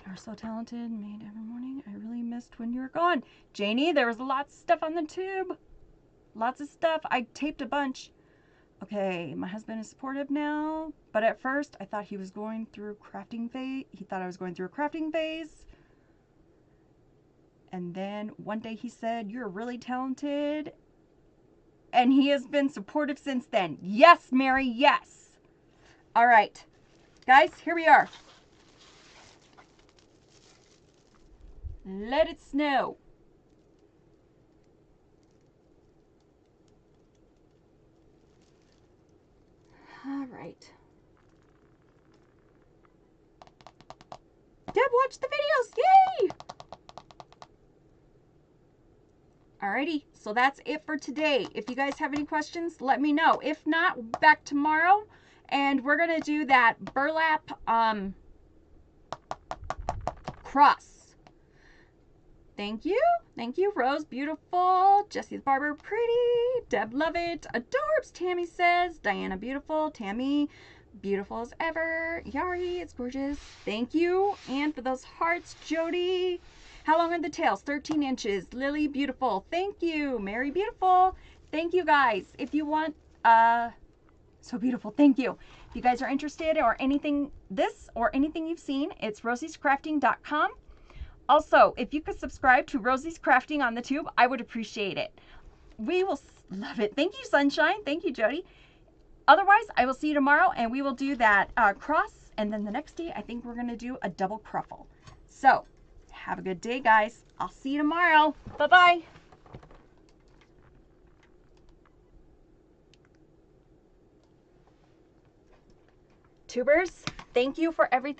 You're so talented. Made every morning. I really missed when you were gone. Janie, there was lots of stuff on the tube. Lots of stuff. I taped a bunch. Okay, my husband is supportive now, but at first I thought he was going through crafting phase. He thought I was going through a crafting phase. And then one day he said, "You're really talented." And he has been supportive since then. Yes, Mary, yes. All right, guys, here we are. Let it snow. All right. Deb watched the videos. Yay! Alrighty, so that's it for today. If you guys have any questions, let me know. If not, back tomorrow, and we're gonna do that burlap cross. Thank you, Rose, beautiful. Jessie the Barber, pretty. Deb, love it. Adorbs, Tammy says. Diana, beautiful. Tammy, beautiful as ever. Yari, it's gorgeous. Thank you. And for those hearts, Jody. How long are the tails? 13 inches. Lily, beautiful. Thank you. Mary, beautiful. Thank you, guys. If you want, so beautiful. Thank you. If you guys are interested or anything, this or anything you've seen, it's rosiescrafting.com. Also, if you could subscribe to Rosie's Crafting on the tube, I would appreciate it. We will love it. Thank you, Sunshine. Thank you, Jody. Otherwise, I will see you tomorrow, and we will do that cross. And then the next day, I think we're going to do a double cruffle. So, have a good day, guys. I'll see you tomorrow. Bye-bye. Tubers, thank you for everything.